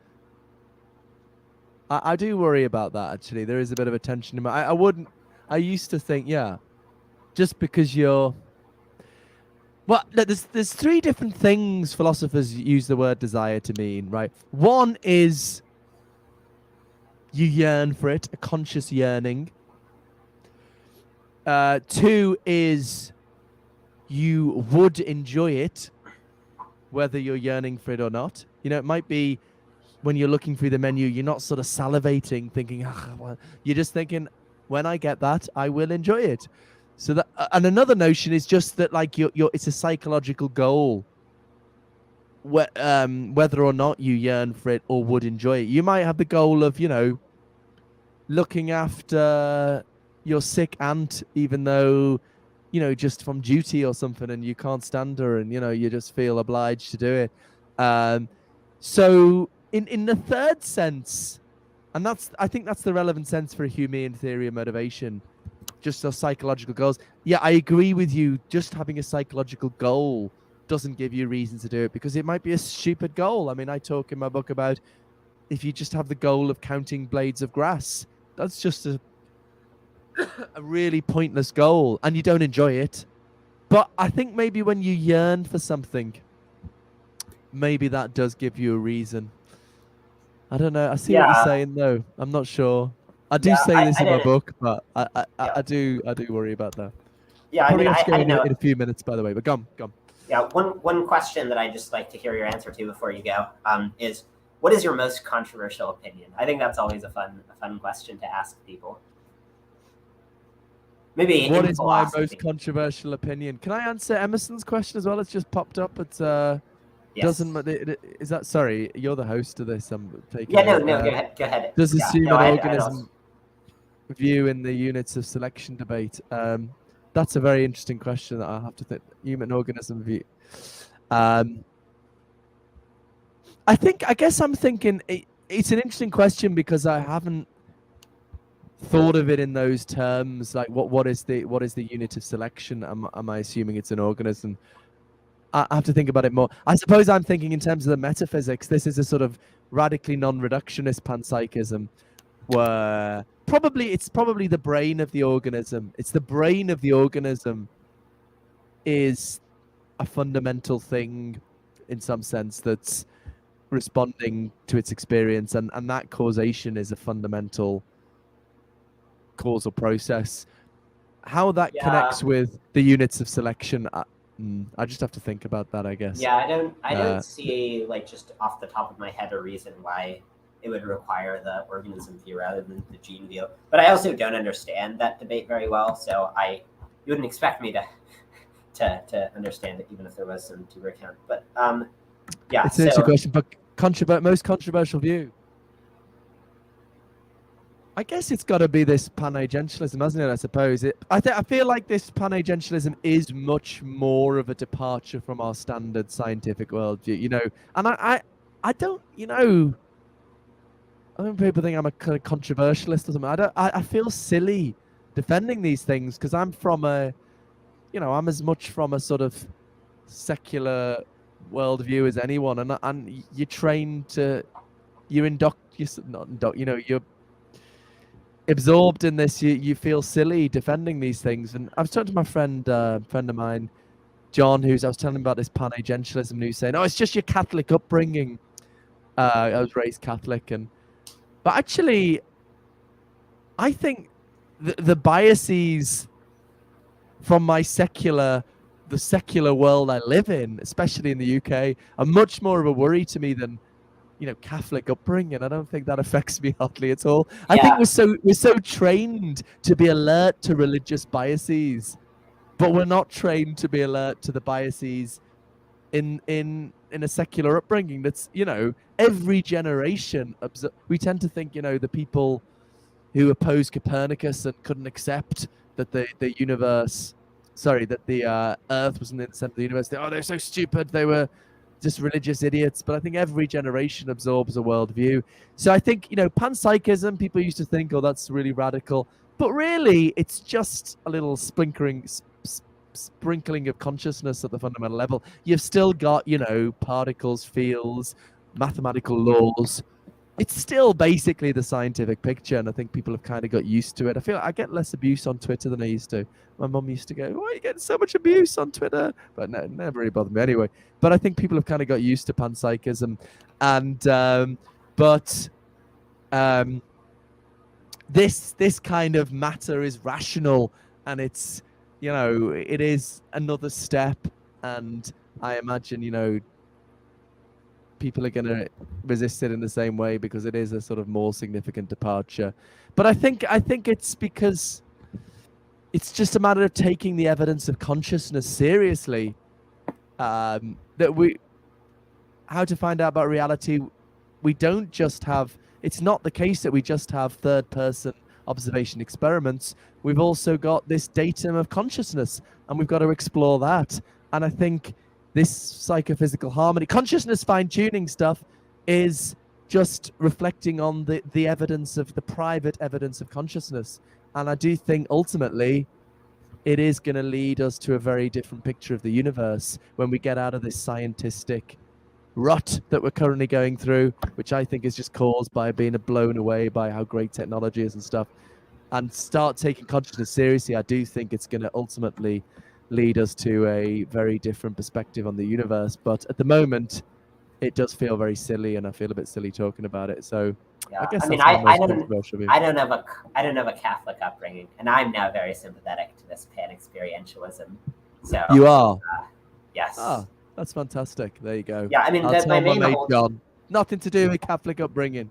I do worry about that actually. There is a bit of a tension in my. I used to think, yeah, just because you're. Well, there's three different things philosophers use the word desire to mean, right? One is you yearn for it, a conscious yearning. Two is you would enjoy it, whether you're yearning for it or not. It might be when you're looking through the menu, you're not sort of salivating, thinking, well, you're just thinking, when I get that, I will enjoy it. So that, and another notion is just that, like, it's a psychological goal, whether or not you yearn for it or would enjoy it. You might have the goal of, looking after your sick aunt, even though, just from duty or something, and you can't stand her, and you just feel obliged to do it. So in the third sense, and I think that's the relevant sense for a Humean theory of motivation, just those psychological goals. Yeah, I agree with you. Just having a psychological goal doesn't give you reason to do it, because it might be a stupid goal. I mean, I talk in my book about if you just have the goal of counting blades of grass, that's just a really pointless goal, and you don't enjoy it. But I think maybe when you yearn for something, maybe that does give you a reason. I don't know. I see what you're saying, though. I'm not sure. I do say this in my book, but I do worry about that. Yeah, probably have to go in a few minutes, by the way. But come. Yeah, one question that I just like to hear your answer to before you go is, what is your most controversial opinion? I think that's always a fun question to ask people. Maybe what is my most controversial opinion? Can I answer Emerson's question as well? It's just popped up. It's yes. Is that, sorry, you're the host of this. I'm taking. Yeah, no, go ahead. Does assume an organism view in the units of selection debate? That's a very interesting question that I have to think. Human organism view. I guess I'm thinking it's an interesting question because I haven't thought of it in those terms. Like, what is the unit of selection? Am I assuming it's an organism? I have to think about it more. I suppose I'm thinking in terms of the metaphysics. This is a sort of radically non-reductionist panpsychism, where it's probably the brain of the organism. It's the brain of the organism is a fundamental thing in some sense that's responding to its experience, and that causation is a fundamental causal process. How that connects with the units of selection, I just have to think about that, I guess. Yeah, I don't see, like, just off the top of my head, a reason why it would require the organism view rather than the gene view. But I also don't understand that debate very well, so you wouldn't expect me to understand it, even if there was some to recount. But yeah, it's an interesting question. But most controversial view, I guess it's got to be this panagentialism, hasn't it? I suppose I feel like this panagentialism is much more of a departure from our standard scientific worldview, And I don't, I think people think I'm a kind of controversialist or something. I feel silly defending these things because I'm from I'm as much from a sort of secular worldview as anyone, and you're trained to you're you're absorbed in this. You feel silly defending these things. And I was talking to my friend of mine, John, I was telling him about this panagentialism, and he was saying, "Oh, it's just your Catholic upbringing." I was raised Catholic, but actually, I think the biases from the secular world I live in, especially in the UK, are much more of a worry to me than Catholic upbringing. I don't think that affects me hardly at all. Yeah. I think we're so trained to be alert to religious biases, but we're not trained to be alert to the biases in a secular upbringing. That's every generation. We tend to think the people who opposed Copernicus and couldn't accept that the Earth wasn't in the center of the universe. They're so stupid. They were just religious idiots. But I think every generation absorbs a worldview. So I think panpsychism. People used to think, oh, that's really radical, but really, it's just a little sprinkling of consciousness at the fundamental level. You've still got particles, fields, mathematical laws. It's still basically the scientific picture, and I think people have kind of got used to it. I feel like I get less abuse on Twitter than I used to. My mum used to go, "Why are you getting so much abuse on Twitter?" But no, it never really bothered me anyway. But I think people have kind of got used to panpsychism, and this kind of matter is rational, and it's it is another step, and I imagine people are going to resist it in the same way because it is a sort of more significant departure. But I think it's because it's just a matter of taking the evidence of consciousness seriously. How to find out about reality, we don't just have. It's not the case that we just have third-person observation experiments. We've also got this datum of consciousness, and we've got to explore that. And I think this psychophysical harmony, consciousness fine-tuning stuff, is just reflecting on the evidence of the private evidence of consciousness. And I do think ultimately it is going to lead us to a very different picture of the universe when we get out of this scientistic rut that we're currently going through, which I think is just caused by being blown away by how great technology is and stuff, and start taking consciousness seriously. I do think it's going to ultimately lead us to a very different perspective on the universe. But at the moment, it does feel very silly, and I feel a bit silly talking about it. So yeah. I guess I mean, I don't have a Catholic upbringing, and I'm now very sympathetic to this pan-experientialism. So you are. Yes. Ah, that's fantastic. There you go. Yeah, I mean, I'll tell my mate goal. John. Nothing to do with Catholic upbringing.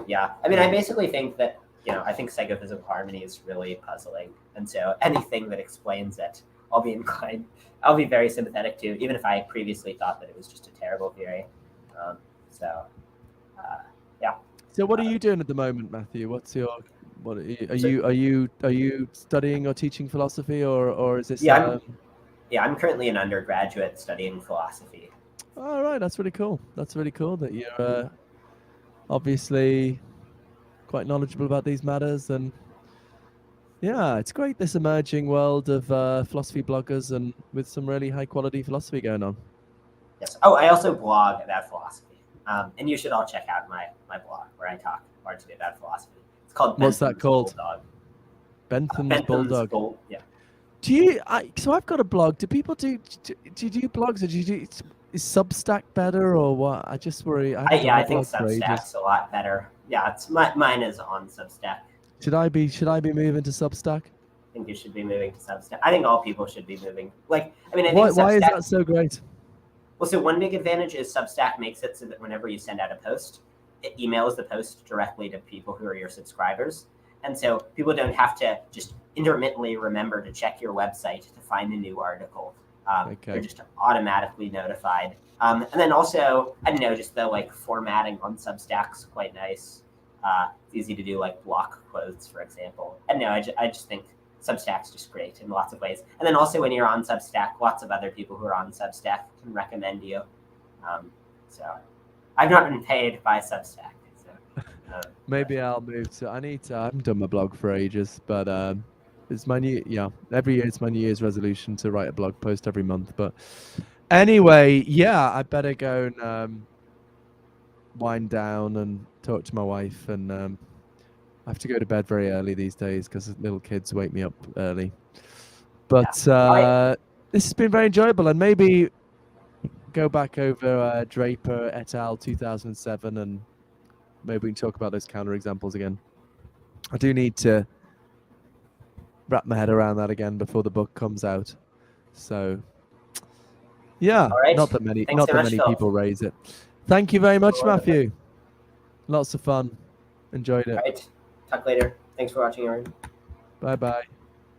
Yeah, I mean, I basically think that I think psychophysical harmony is really puzzling, and so anything that explains it, I'll be very sympathetic to, even if I previously thought that it was just a terrible theory. Yeah. So what are you doing at the moment, Matthew? Are you studying or teaching philosophy, or is this? I'm currently an undergraduate studying philosophy. All right, that's really cool. That's really cool that you're obviously quite knowledgeable about these matters, and yeah, it's great, this emerging world of philosophy bloggers and with some really high quality philosophy going on. Yes. Oh, I also blog about philosophy, and you should all check out my blog where I talk largely about philosophy. It's called What's that called? Bulldog. Bentham's Bulldog. Yeah. So I've got a blog. Do people do you do blogs, or is Substack better, or what? I just worry. I think Substack's a lot better. Yeah, mine is on Substack. Should I be moving to Substack? I think you should be moving to Substack. I think all people should be moving. I think why is that so great? Well, so one big advantage is Substack makes it so that whenever you send out a post, it emails the post directly to people who are your subscribers. And so people don't have to just intermittently remember to check your website to find a new article. They're just automatically notified. And then also, I don't know, just the formatting on Substack's quite nice. It's easy to do block quotes, for example. I don't know, I just think Substack's just great in lots of ways. And then also when you're on Substack, lots of other people who are on Substack can recommend you. So I've not been paid by Substack. Maybe I'll move to. I haven't done my blog for ages, but it's my every year it's my New Year's resolution to write a blog post every month. But anyway, yeah, I better go and wind down and talk to my wife, and I have to go to bed very early these days because little kids wake me up early. But Right. this has been very enjoyable, and maybe go back over Draper et al. 2007, and maybe we can talk about those counterexamples again. I do need to wrap my head around that again before the book comes out. So, yeah, All right. not that many Thanks so much, Philip. people raise it. Thank you very much, Cool. Matthew. Lots of fun. Enjoyed it. All right. Talk later. Thanks for watching, everyone. Bye-bye.